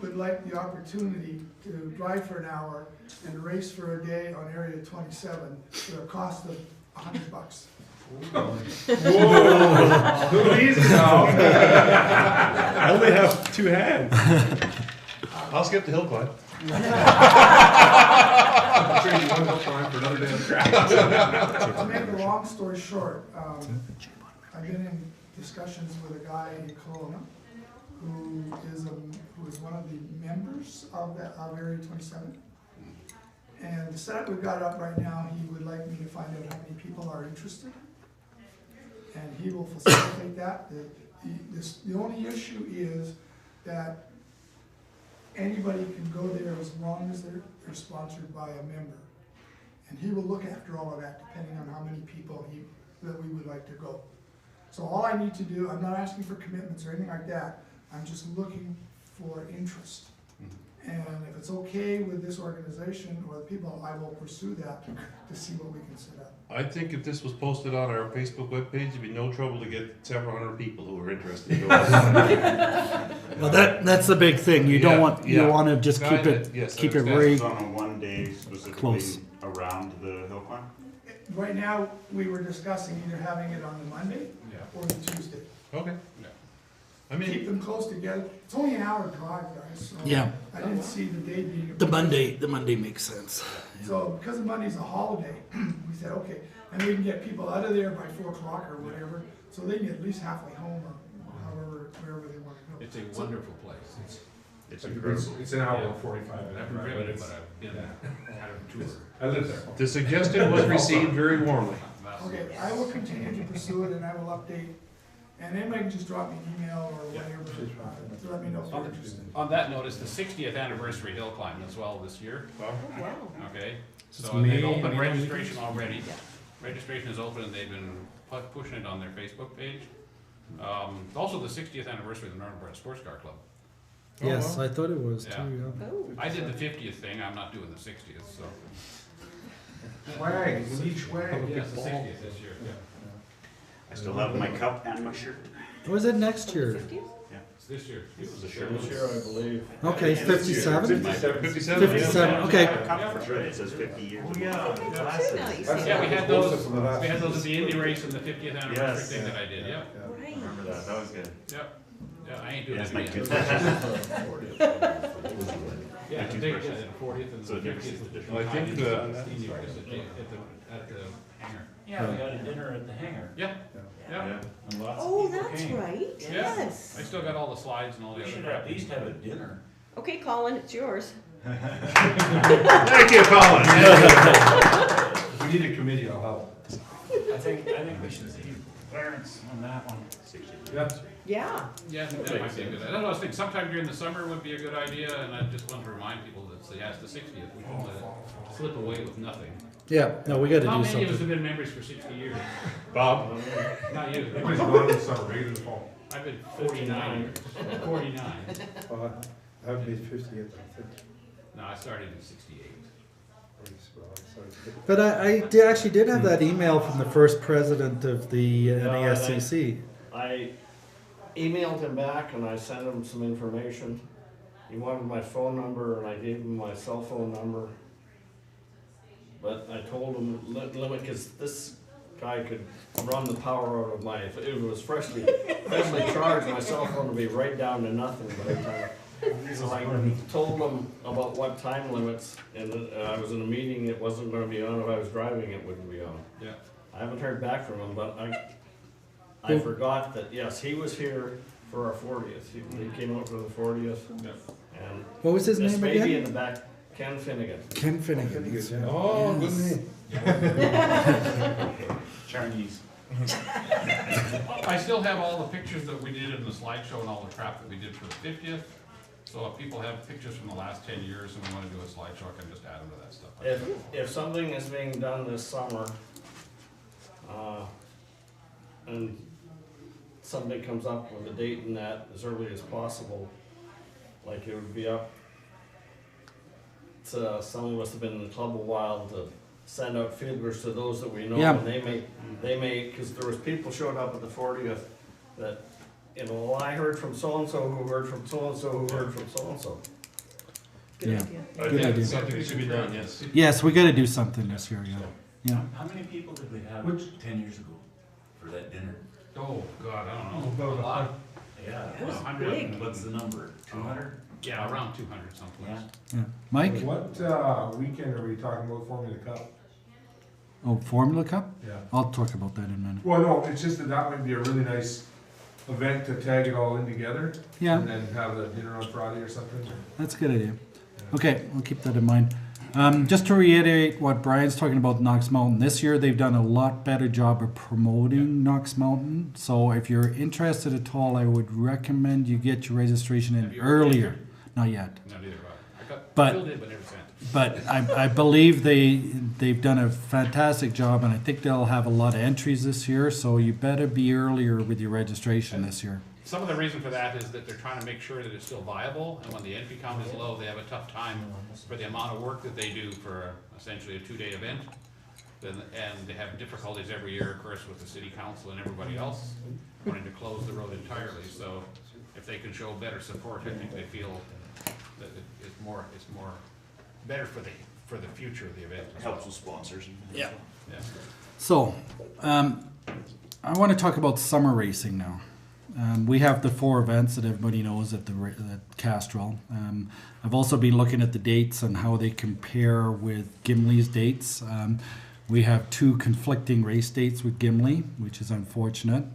would like the opportunity to drive for an hour and race for a day on Area 27 for a cost of $100? Who easy now? I only have 2 hands. I'll skip the hill climb. I'm sure you want to climb for another day of grass. To make a long story short, I've been in discussions with a guy in Kelowna who is one of the members of Area 27. And the setup we've got up right now, he would like me to find out how many people are interested. And he will facilitate that. The only issue is that anybody can go there as long as they're sponsored by a member. And he will look after all of that depending on how many people that we would like to go. So all I need to do, I'm not asking for commitments or anything like that, I'm just looking for interest. And if it's okay with this organization or the people, I will pursue that to see what we can set up. I think if this was posted on our Facebook webpage, it'd be no trouble to get several hundred people who are interested in going. well, that's the big thing. You don't want you want to just keep it very It's on a one day specifically close around the hill climb. Right now, we were discussing either having it on the Monday or the Tuesday. Okay. I mean, keep them close together. It's only an hour drive, guys. So Yeah. I didn't see the day being. the Monday makes sense. So because Monday's a holiday, we said, okay, and we can get people out of there by 4 o'clock or whatever, so they can get at least halfway home or however, wherever they want to go. It's a wonderful place. It's incredible. It's an hour and 45 I've minutes. never driven it, but I've been had a tour. I live there. The suggestion was received very warmly. Okay, I will continue to pursue it and I will update, and anybody can just drop me an email or whatever, to let me know if you're interested. On that note, it's the 60th anniversary hill climb as well this year. Wow. Okay, So so it's they've May, opened May registration already. Registration is open and they've been pushing it on their Facebook page. Also the 60th anniversary of the Northern Alberta Sports Car Club. Yes, I thought it was Yeah. too. Yeah. Oh. I did the 50th thing, I'm not doing the 60th, so. Swag, we need swag. Yeah, it's the 60th this year. I still have my cup and my shirt. Or is it next year? Yeah, It's this year. it was a shirt. This year, I believe. Okay, 57. 57. 57. Okay. Cup for sure. It says 50 years. Now you say Yeah, we that. had those, at the Indy race and the 50th anniversary Yes. thing that I did, yeah. Right. Remember that? That was good. Yep. Yeah, I ain't doing That's it my again. good. Yeah, My the toothbrushes. 40th and the So next 50th. edition. I think the- Indy race at the hangar. Yeah, we had a dinner at the hangar. Yeah, yeah. Yeah. And lots of Oh, people that's came. right, Yeah. yes. I still got all the slides and all the We other should crap. at least have a dinner. Okay, Colin, it's yours. Thank you, Colin. If we need a committee, I'll help. I think we should see Clarence on that one. Yep. Yeah. Yeah, I think that might be a good, I don't know, I was thinking sometime during the summer would be a good idea, and I just want to remind people that it's the 60th, we don't let it slip away with nothing. Yeah, no, we gotta How do many of us have something. been members for 60 years? Bob? Not you. Everybody's gone in the summer, maybe in the fall. I've been 49 years, 49. I haven't made 58, I think. No, I started in 68. But I actually did have that email from the first president of the NASCC. I emailed him back and I sent him some information. He wanted my phone number and I gave him my cell phone number. But I told him limit, because this guy could run the power out of my, if it was freshly charged, my cell phone would be right down to nothing by the time. So I told him about what time limits, and I was in a meeting, it wasn't gonna be on, if I was driving, it wouldn't be on. Yeah. I haven't heard back from him, but I forgot that, yes, he was here for our 40th. He came out for the 40th. Yeah. And What was his this name baby again? in the back, Ken Finnegan. Ken Finnegan. Oh, good name. Chinese. I still have all the pictures that we did in the slideshow and all the crap that we did for the 50th. So if people have pictures from the last 10 years and we want to do a slideshow, I can just add them to that stuff. If something is being done this summer, and somebody comes up with a date in that as early as possible, like it would be up to some of us have been in the club a while to send out feelers to those that we know, Yeah. and they may, because there was people showed up at the 40th that, you know, well, I heard from so-and-so who heard from so-and-so who heard from so-and-so. Good Yeah. idea. I Good think idea. something should be done, yes. Yes, we gotta do something this year, yeah. Yeah. How many people did we have 10 years ago for that dinner? Oh, God, I don't know. About A lot. Yeah. It was 100. big. What's the number? 200? Yeah, around 200 someplace. Yeah. Yeah. Mike? What, weekend are we talking about forming the cup? Oh, Formula Cup? Yeah. I'll talk about that in a minute. Well, no, it's just that might be a really nice event to tag it all in together. Yeah. And then have a dinner on Friday or something. That's a good idea. Okay, I'll keep that in mind. Just to reiterate what Brian's talking about Knox Mountain, this year they've done a lot better job of promoting Knox Mountain. So if you're interested at all, I would recommend you get your registration in Have you earlier. Not yet. Not either, I got But- filled in, but never sent. But I believe they've done a fantastic job, and I think they'll have a lot of entries this year. So you better be earlier with your registration this year. Some of the reason for that is that they're trying to make sure that it's still viable, and when the entry count is low, they have a tough time for the amount of work that they do for essentially a 2-day event. And they have difficulties every year, of course, with the city council and everybody else wanting to close the road entirely. So if they can show better support, I think they feel that it's more better for the future of the event. as Helps well. with sponsors. Yeah. Yeah. So, I want to talk about summer racing now. We have the 4 events that everybody knows at Castrol. I've also been looking at the dates and how they compare with Gimli's dates. We have 2 conflicting race dates with Gimli, which is unfortunate.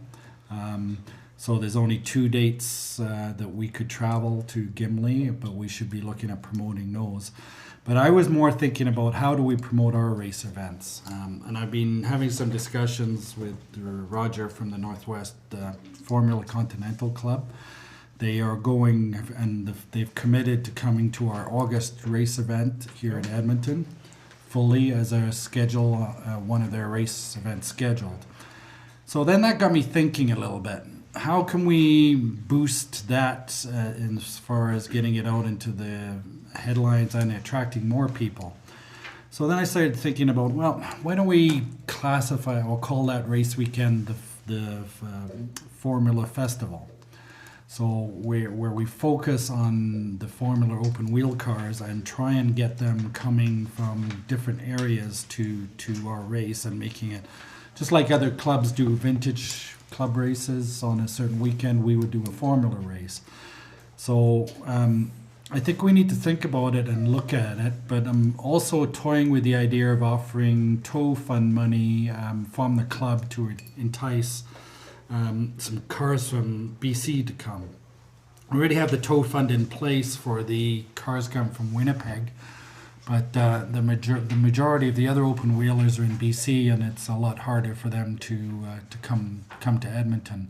So there's only 2 dates that we could travel to Gimli, but we should be looking at promoting those. But I was more thinking about how do we promote our race events. And I've been having some discussions with Roger from the Northwest Formula Continental Club. They are going and they've committed to coming to our August race event here in Edmonton fully as a schedule, one of their race events scheduled. So then that got me thinking a little bit. How can we boost that as far as getting it out into the headlines and attracting more people? So then I started thinking about, well, why don't we classify or call that race weekend the Formula Festival? So where we focus on the Formula open wheel cars and try and get them coming from different areas to our race and making it just like other clubs do vintage club races on a certain weekend, we would do a Formula race. So I think we need to think about it and look at it, but I'm also toying with the idea of offering tow fund money from the club to entice some cars from BC to come. We already have the tow fund in place for the cars come from Winnipeg, but the majority of the other open wheelers are in BC, and it's a lot harder for them to come to Edmonton.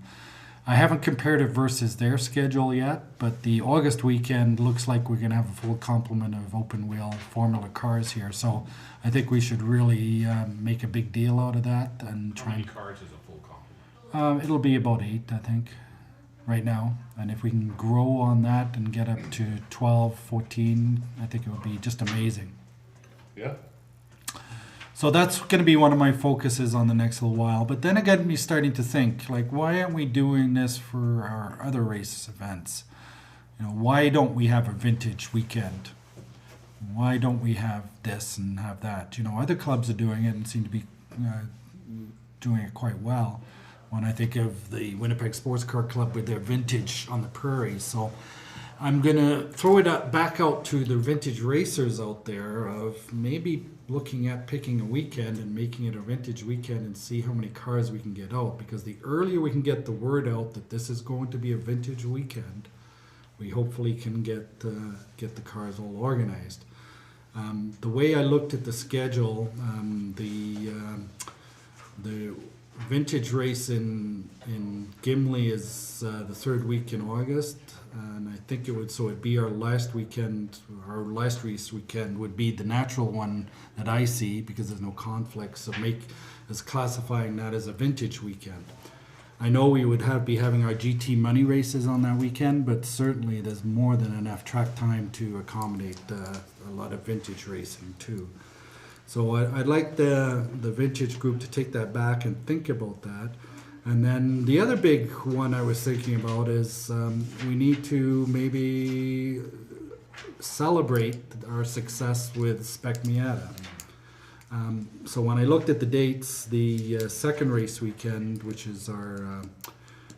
I haven't compared it versus their schedule yet, but the August weekend looks like we're going to have a full complement of open wheel Formula cars here. So I think we should really make a big deal out of that and How try. many And, cars is a full complement? it'll be about 8, I think, right now. And if we can grow on that and get up to 12, 14, I think it would be just amazing. Yeah. So that's going to be one of my focuses on the next little while. But then again, me starting to think, like, why aren't we doing this for our other race events? You know, why don't we have a vintage weekend? Why don't we have this and have that? You know, other clubs are doing it and seem to be doing it quite well. When I think of the Winnipeg Sports Car Club with their vintage on the prairies. So I'm going to throw it back out to the vintage racers out there of maybe looking at picking a weekend and making it a vintage weekend and see how many cars we can get out. Because the earlier we can get the word out that this is going to be a vintage weekend, we hopefully can get the cars all organized. The way I looked at the schedule, the vintage race in Gimli is the third week in August, and I think it'd be our last weekend. Our last race weekend would be the natural one that I see because there's no conflicts. So as classifying that as a vintage weekend. I know we would be having our GT money races on that weekend, but certainly there's more than enough track time to accommodate a lot of vintage racing too. So I'd like the vintage group to take that back and think about that. And then the other big one I was thinking about is we need to maybe celebrate our success with Spec Miata. So when I looked at the dates, the second race weekend, which is our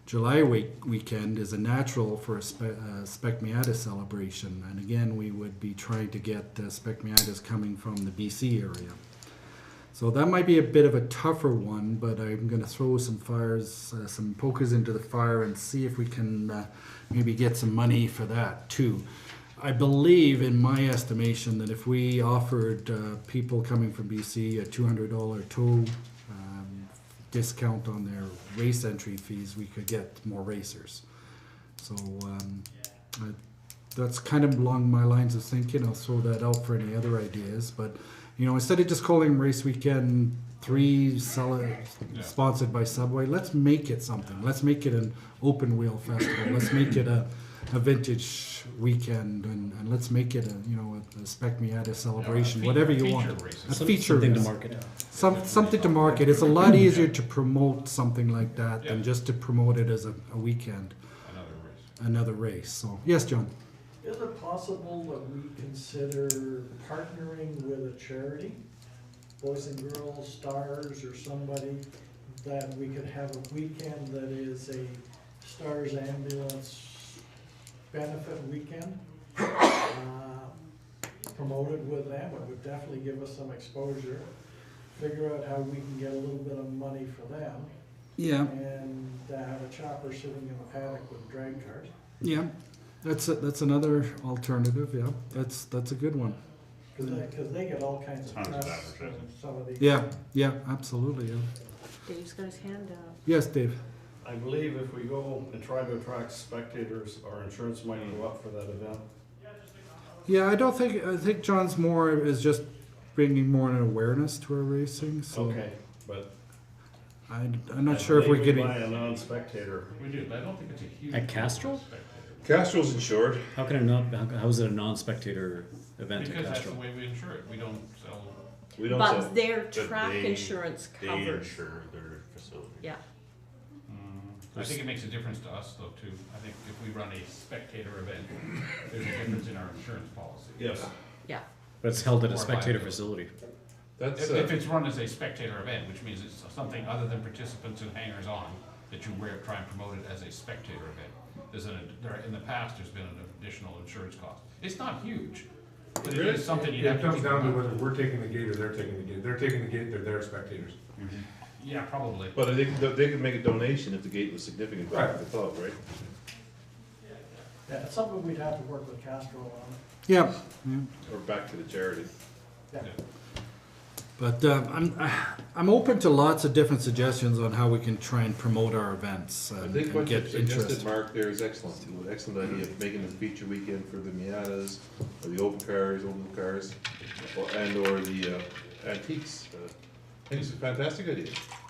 July weekend, is a natural for a Spec Miata celebration. And again, we would be trying to get Spec Miatas coming from the BC area. So that might be a bit of a tougher one, but I'm going to throw some pokers into the fire and see if we can maybe get some money for that too. I believe, in my estimation, that if we offered people coming from BC a $200 tow discount on their race entry fees, we could get more racers. So that's kind of along my lines of thinking. I'll throw that out for any other ideas. But, you know, instead of just calling Race Weekend 3 sponsored by Subway, let's make it something. Let's make it an open wheel festival. Let's make it a vintage weekend, and let's make it a Spec Miata celebration, whatever you want. A feature something race. to market. Something to market. It's a lot easier to promote something like that than just to promote it as a weekend. Another race. So yes, John. Is it possible that we consider partnering with a charity, Boys and Girls Stars or somebody, that we could have a weekend that is a Stars Ambulance benefit weekend, promoted with them? It would definitely give us some exposure. Figure out how we can get a little bit of money for them. Yeah. And have a chopper sitting in the paddock with drag cars. Yeah, that's another alternative. Yeah, that's a good one. Because they get all kinds of Tons of press from advertising. some of these. Yeah, absolutely. Yeah. Dave's got his hand up. Yes, Dave. I believe if we go and try to attract spectators, our insurance might go up for that event. Yeah, I think John's more is just bringing more an awareness to our racing. So Okay, but I'm not sure if we're getting. Buy a non-spectator. We do, but I don't think it's a huge. At Castrol? Castrol's insured. How can it not? How is it a non-spectator event Because at that's the Castrol? way we insure it. We don't sell. We don't sell. But their But track they- insurance They covers. insure their facility. Yeah. I think it makes a difference to us though too. I think if we run a spectator event, there's a difference in our insurance policy. Yes. Yeah. But it's held at a More spectator liability. facility. That's If it's run as a spectator event, which means it's something other than participants and hangers-on, that you try and promote it as a spectator event. In the past, there's been an additional insurance cost. It's not huge, but it is something you'd have It to comes keep down in to mind. whether we're taking the gate or they're taking the gate. They're taking the gate, they're their spectators. Yeah, probably. But they could make a donation if the gate was significant back to the club, right? Yeah, it's something we'd have to work with Castro on. Yeah. Or back to the charity. Yeah. But I'm open to lots of different suggestions on how we can try and promote our events I and, think and what you get suggested, interest. Mark, there is excellent. Excellent idea of making a feature weekend for the Miatas, or the open cars, old blue cars, or the antiques. I think it's a fantastic idea.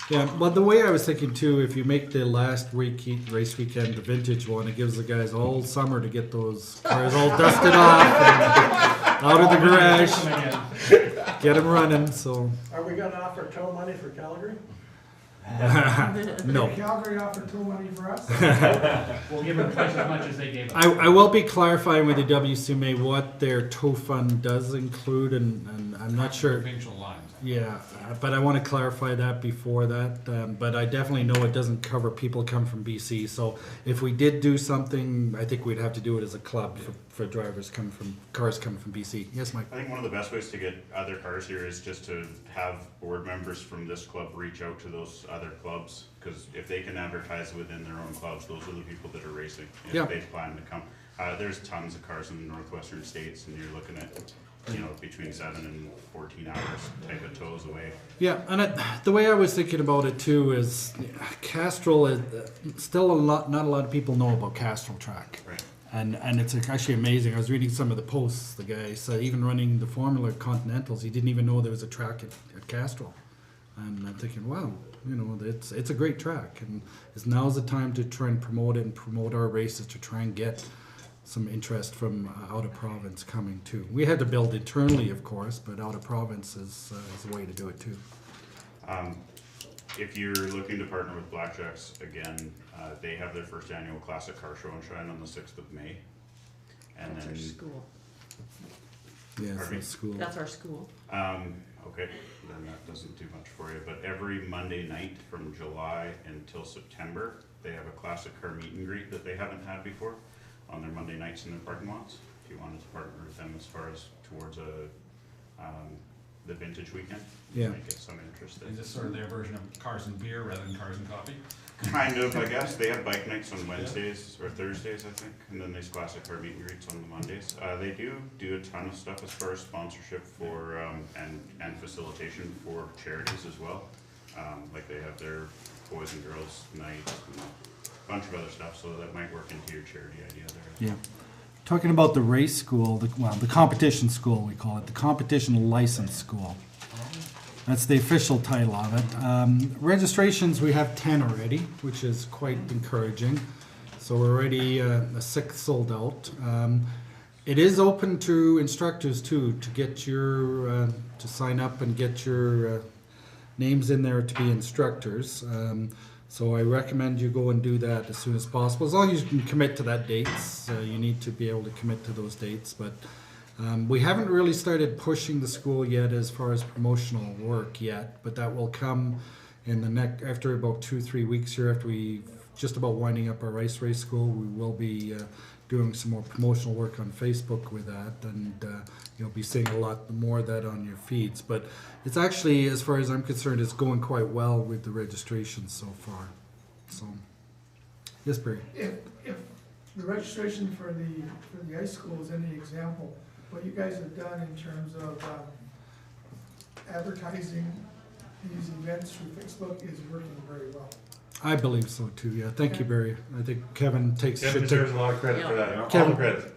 Yeah, but the way I was thinking too, if you make the last race weekend the vintage one, it gives the guys all summer to get those cars all dusted off and out of the garage, get them running. So Are we gonna offer tow money for Calgary? no. Calgary offered tow money for us. We'll give them twice as much as they gave us. I will be clarifying with the WCMA what their tow fund does include, and I'm not sure. Provincial lines. Yeah, but I want to clarify that before that. But I definitely know it doesn't cover people come from BC. So if we did do something, I think we'd have to do it as a club for drivers cars coming from BC. Yes, Mike. I think one of the best ways to get other cars here is just to have board members from this club reach out to those other clubs, because if they can advertise within their own clubs, those are the people that are racing if Yeah. they plan to come. There's tons of cars in the northwestern states, and you're looking at, between 7 and 14 hours type of tows away. Yeah, and the way I was thinking about it too is Castrol is still not a lot of people know about Castrol track. Right. And it's actually amazing. I was reading some of the posts. The guy said even running the Formula Continentals, he didn't even know there was a track at Castrol. And I'm thinking, wow, it's a great track, and now's the time to try and promote it and promote our races to try and get some interest from out of province coming too. We had to build internally, of course, but out of province is a way to do it too. If you're looking to partner with Blackjacks, again, they have their first annual Classic Car Show and Shine on the 6th of May. And That's then, our school. Yeah, Pardon me? it's school. That's our school. Okay, then that doesn't do much for you, but every Monday night from July until September, they have a classic car meet and greet that they haven't had before on their Monday nights in their parking lots. If you wanted to partner with them as far as towards the vintage weekend, Yeah. you might get some interest there. Is this sort of their version of cars and beer rather than cars and coffee? Kind of, I guess. They have bike nights on Wednesdays or Thursdays, I think, and then there's classic car meet and greets on the Mondays. They do a ton of stuff as far as sponsorship for and facilitation for charities as well. Like they have their Boys and Girls Night and a bunch of other stuff, so that might work into your charity idea there. Yeah. Talking about the race school, the competition school, we call it, the competition license school. That's the official title of it. Registrations, we have 10 already, which is quite encouraging. So we're already a 6th sold out. It is open to instructors too, to get to sign up and get your names in there to be instructors. So I recommend you go and do that as soon as possible. As long as you can commit to that dates, you need to be able to commit to those dates. But we haven't really started pushing the school yet as far as promotional work yet, but that will come in the after about 2-3 weeks here, after we just about winding up our ice race school. We will be doing some more promotional work on Facebook with that, and you'll be seeing a lot more of that on your feeds. But it's actually, as far as I'm concerned, it's going quite well with the registration so far. So, yes, Barry. If the registration for the ice school is any example, what you guys have done in terms of advertising these events through Facebook is working very well. I believe so too, yeah. Thank you, Barry. I think Kevin Kevin deserves a lot of credit for that. Yeah. All Kevin. the credit.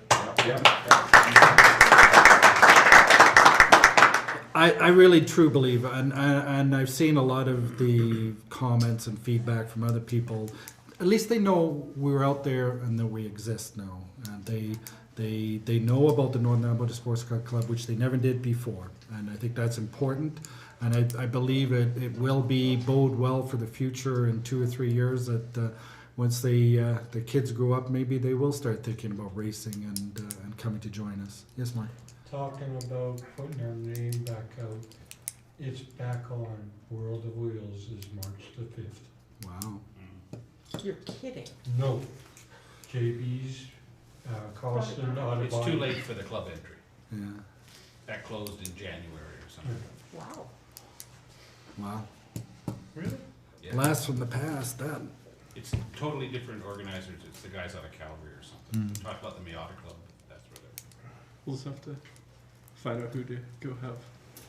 I really true believe, and I've seen a lot of the comments and feedback from other people. At least they know we're out there and that we exist now. And they know about the Northern Alberta Sports Car Club, which they never did before. And I think that's important. And I believe it will bode well for the future in 2 or 3 years, that once the kids grow up, maybe they will start thinking about racing and coming to join us. Yes, Mark? Talking about putting our name back out, it's back on. World of Wheels is March the 5th. Wow. You're kidding. No. JB's, Carlson, Audubon. It's too late for the club entry. Yeah. That closed in January or something. Wow. Wow. Really? Yeah. Blast from the past, that. It's totally different organizers. It's the guys out of Calgary or something. Mm. Talk about the Miata Club. That's where they're. We'll just have to find out who to go have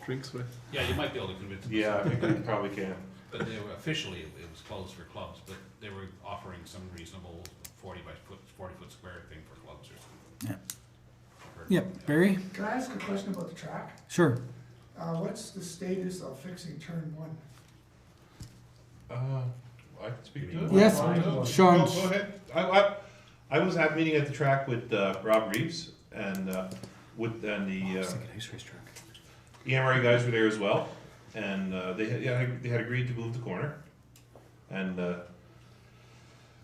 drinks with. Yeah, you might be able to convince them. Yeah, I think we probably can. But they were, officially, it was closed for clubs, but they were offering some reasonable 40-foot square thing for clubs or something. Yeah. Yep, Barry? Can I ask a question about the track? Sure. What's the status of fixing turn one? I can speak to it. Yes, Sean. Go ahead. I was at a meeting at the track with Rob Reeves and the EMRI guys were there as well, and they had agreed to move the corner, and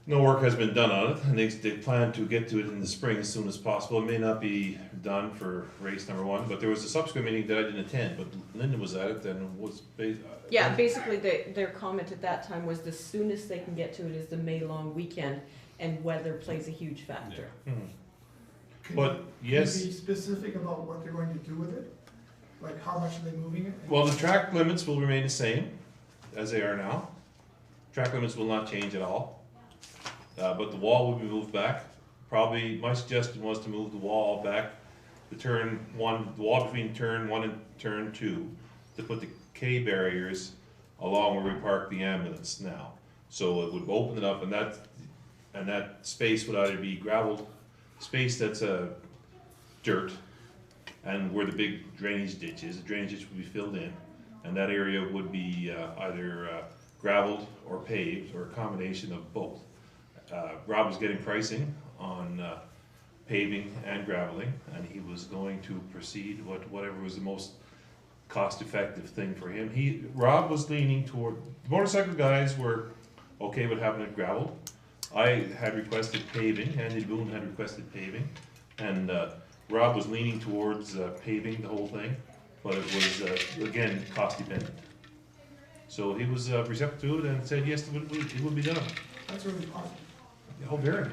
no work has been done on it, and they plan to get to it in the spring as soon as possible. It may not be done for race number 1, but there was a subsequent meeting that I didn't attend, but Linda was at it and was Yeah, basically their comment at that time was the soonest they can get to it is the May long weekend, and weather plays a huge factor. But yes. Can you be specific about what they're going to do with it? Like how much are they moving it? Well, the track limits will remain the same as they are now. Track limits will not change at all. But the wall will be moved back. Probably, my suggestion was to move the wall back, the wall between turn 1 and turn 2, to put the K barriers along where we park the ambulance now. So it would open it up, and that space would either be gravel space that's dirt, and where the big drainage ditch is, the drainage ditch would be filled in, and that area would be either gravelled or paved, or a combination of both. Rob was getting pricing on paving and graveling, and he was going to proceed whatever was the most cost-effective thing for him. Rob was leaning toward, the motorcycle guys were okay with having it gravelled. I had requested paving, Andy Boone had requested paving, and Rob was leaning towards paving the whole thing, but it was, again, cost-dependent. So he was receptive to it and said yes, it would be done. That's really positive. Oh, very.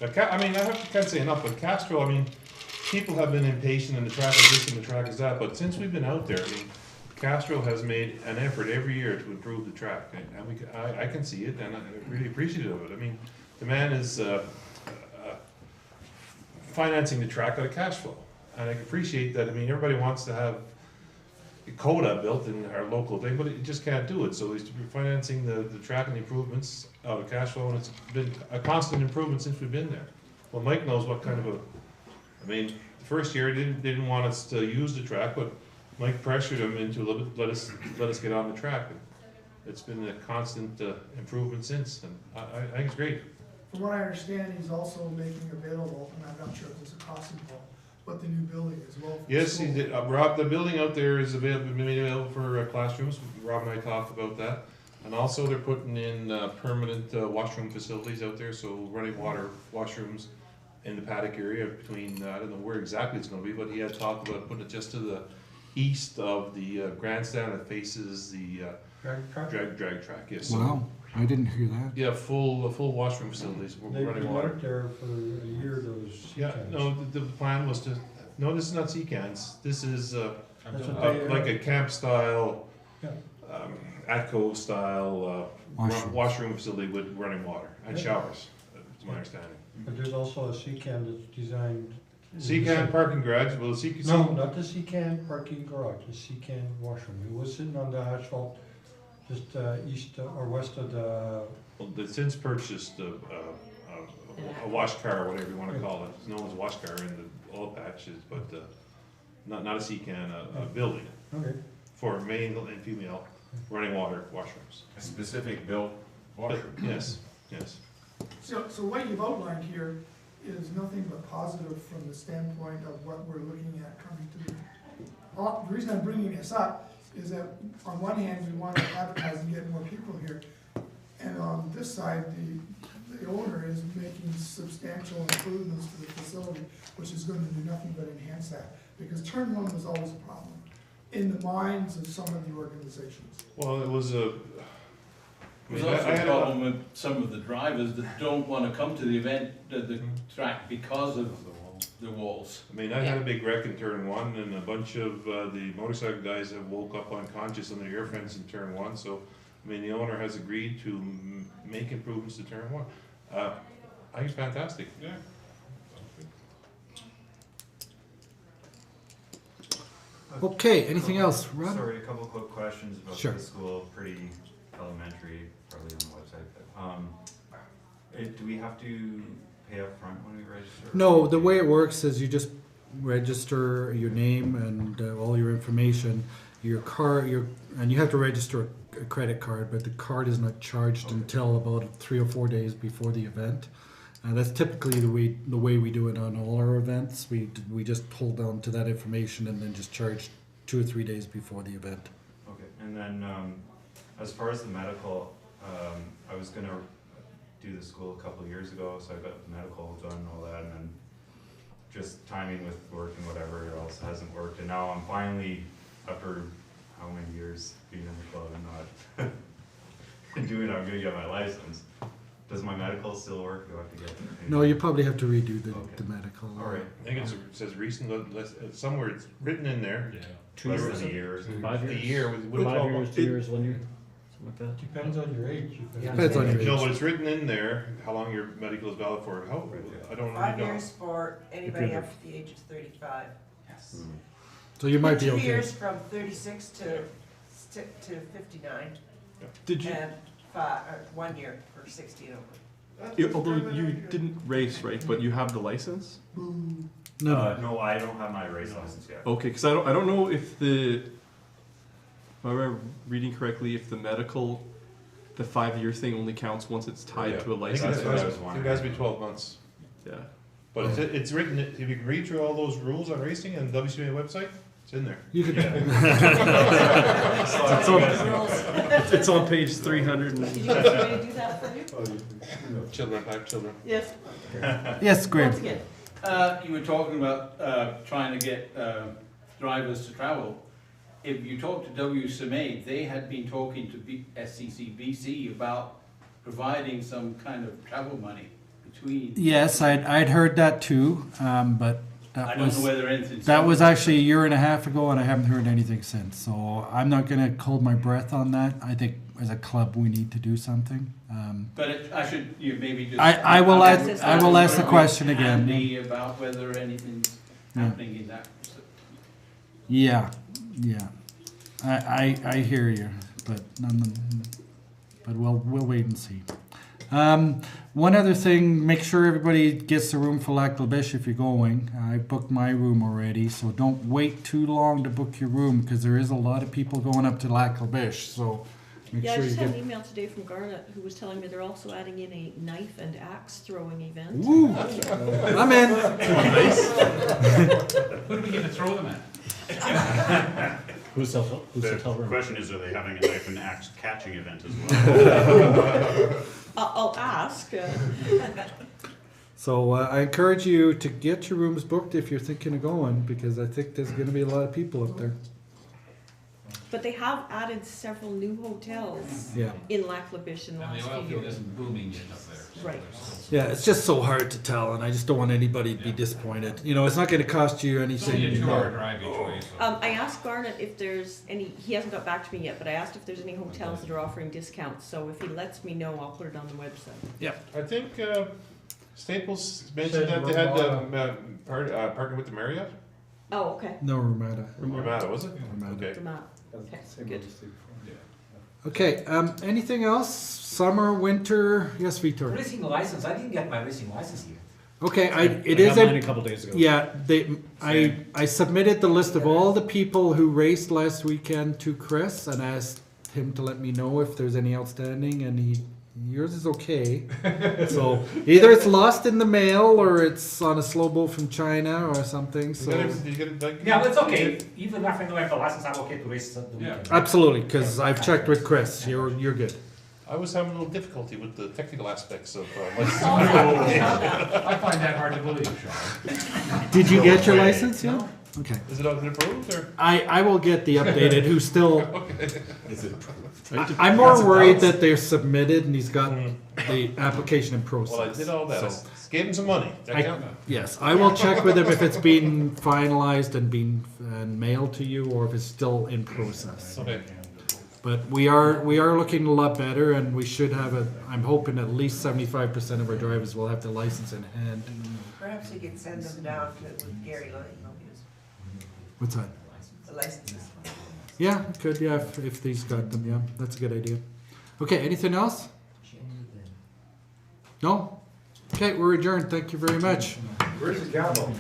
I mean, I can't say enough, but Castro, I mean, people have been impatient, and the track is this and the track is that, but since we've been out there, I mean, Castro has made an effort every year to improve the track, and I can see it, and I'm really appreciative of it. I mean, the man is financing the track out of cash flow, and I appreciate that. I mean, everybody wants to have Coda built in our local thing, but it just can't do it. So he's financing the track and the improvements out of cash flow, and it's been a constant improvement since we've been there. Well, Mike knows what kind of I mean, the first year they didn't want us to use the track, but Mike pressured him into let us get on the track. And it's been a constant improvement since, and I think it's great. From what I understand, he's also making available, and I'm not sure if there's a cost involved, but the new building as well. Yes, he did. Rob, the building out there is made available for classrooms. Rob and I talked about that. And also they're putting in permanent washroom facilities out there, so running water washrooms in the paddock area between, I don't know where exactly it's gonna be, but he had talked about putting it just to the east of the grandstand that faces the drag track, yes. So, Wow, I didn't hear that. yeah, full washroom facilities, They've running been water. out there for a year, those Yeah, cans. no, the plan was to, no, this is not sea cans, this is That's what they, like a camp style, Yeah. Atco style Washroom. washroom facility with running water and Yeah. showers, to my understanding. But there's also a C-can that's designed. Sea-can parking garage, well, No, not the C-can parking garage, the C-can washroom. It was sitting on the asphalt just east or west of the, well, they've since purchased a wash car, or whatever you wanna call it, it's known as wash car in the oil patches, but not a sea-can, a building okay. for male and female running water washrooms. A specific built washroom. Yes, yes. So what you've outlined here is nothing but positive from the standpoint of what we're looking at coming to the reason I'm bringing this up is that on one hand, we want to advertise and get more people here, and on this side, the owner is making substantial improvements to the facility, which is going to do nothing but enhance that, because turn one was always a problem in the minds of some of the organizations. Well, it was a. There's also a problem with some of the drivers that don't want to come to the event, the track, because of the walls. I mean, I had a big wreck in turn one, and a bunch of the motorcycle guys have woke up unconscious on the air fence in turn one, so, I mean, the owner has agreed to make improvements to turn one. I think it's fantastic. Yeah. Okay, anything else, Rob? Sorry, a couple quick questions about Sure. the school, pretty elementary, probably on the website, but, do we have to pay up front when we register? No, the way it works is you just register your name and all your information, your car, and you have to register a credit card, but the card is not charged until about 3 or 4 days before the event. And that's typically the way we do it on all our events. We just hold on to that information and then just charge 2 or 3 days before the event. Okay, and then, as far as the medical, I was gonna do the school a couple of years ago, so I got the medical done and all that, and then just timing with work and whatever else hasn't worked, and now I'm finally, after how many years being in the club and not doing it, I'm gonna get my license. Does my medical still work? Do I have to get? No, you probably have to redo the medical. All right. I think it says recent, somewhere it's written in there. Yeah. 2 Less years. than a year. 5 years. A year. What 5 about- years, 2 years, 1 year, something like that. Depends on your age. Depends on your age. No, but it's written in there, how long your medical is valid for. How, I don't really 5 know. years for anybody you're- after the age of 35. Yes. So you might be 2 okay. years from 36 to 59. Did you? And 1 year for 60 and over. Although you didn't race, right? But you have the license. No. No, I don't have my race license yet. Okay, because I don't know if if I remember reading correctly, if the medical, the 5-year thing only counts once it's tied Yeah. to a I think license. it has to be 12 months. Yeah. But it's written, if you can read through all those rules on racing and the WCMA website, it's in there. You could. It's on page 300. Did you get somebody to do that for you? Children, I have children. Yes. Yes, Graham. Once again. You were talking about trying to get drivers to travel. If you talk to WCMA, they had been talking to SCC BC about providing some kind of travel money between. Yes, I'd heard that too, but I that don't was know whether anything's. that was actually a year and a half ago, and I haven't heard anything since. So I'm not going to hold my breath on that. I think as a club we need to do something. But I should, you maybe just. I will ask the question again. Handy about whether anything's happening in that. Yeah. I hear you, but we'll wait and see. One other thing, make sure everybody gets a room for Lac La Biche if you're going. I booked my room already, so don't wait too long to book your room because there is a lot of people going up to Lac La Biche. So make Yeah, I sure you just had get. an email today from Garnet who was telling me they're also adding in a knife and axe throwing event. Woo! I'm in. Who do we get to throw them at? Who's the The room? question is, are they having a knife and axe catching event as well? I'll ask. So I encourage you to get your rooms booked if you're thinking of going because I think there's going to be a lot of people up there. But they have added several new hotels Yeah. in Lac La Biche in the And last the oil few field years. isn't booming yet up there. So Right. there's still some- Yeah, it's just so hard to tell, and I just don't want anybody to be disappointed. You know, it's not going to cost you It's only a anything. 2-hour drive each way, so. I asked Garnet if there's any, he hasn't got back to me yet, but I asked if there's any hotels that are offering discounts. So if he lets me know, I'll put it on the website. I think Staples mentioned that they had partnered with the Marriott. Oh, okay. No, Ramada. Ramada, was it? Ramada. Okay. Vermont. Okay, good. Okay, anything else? Summer, winter? Yes, Vitor. Racing license, I didn't get my racing license here. Okay, it I is got mine a couple days ago. Yeah, I submitted the list of all the people who raced last weekend to Chris and asked him to let me know if there's any outstanding, and yours is okay. So either it's lost in the mail or it's on a slow boat from China or something. So Yeah, that's okay. Even if I don't have the license, I'm okay to race the weekend. absolutely, because I've checked with Chris. You're good. I was having a little difficulty with the technical aspects of I find that hard to believe, Sean. Did you get your license yet? Okay. Is it approved or? I will get the updated. Who's still? Is it approved? I'm more worried that they're submitted and he's got the application in process. Well, I did all that. So- I gave him some money. That count? Yes, I will check with him if it's been finalized and been mailed to you or if it's still in process. Okay. But we are looking a lot better, and we should have I'm hoping at least 75% of our drivers will have the license in hand. Perhaps you could send them down to with Gary Lane. What's that? The licenses. Yeah, good, yeah, if these got them, yeah, that's a good idea. Okay, anything else? No? Okay, we're adjourned, thank you very much. Where's the gavel?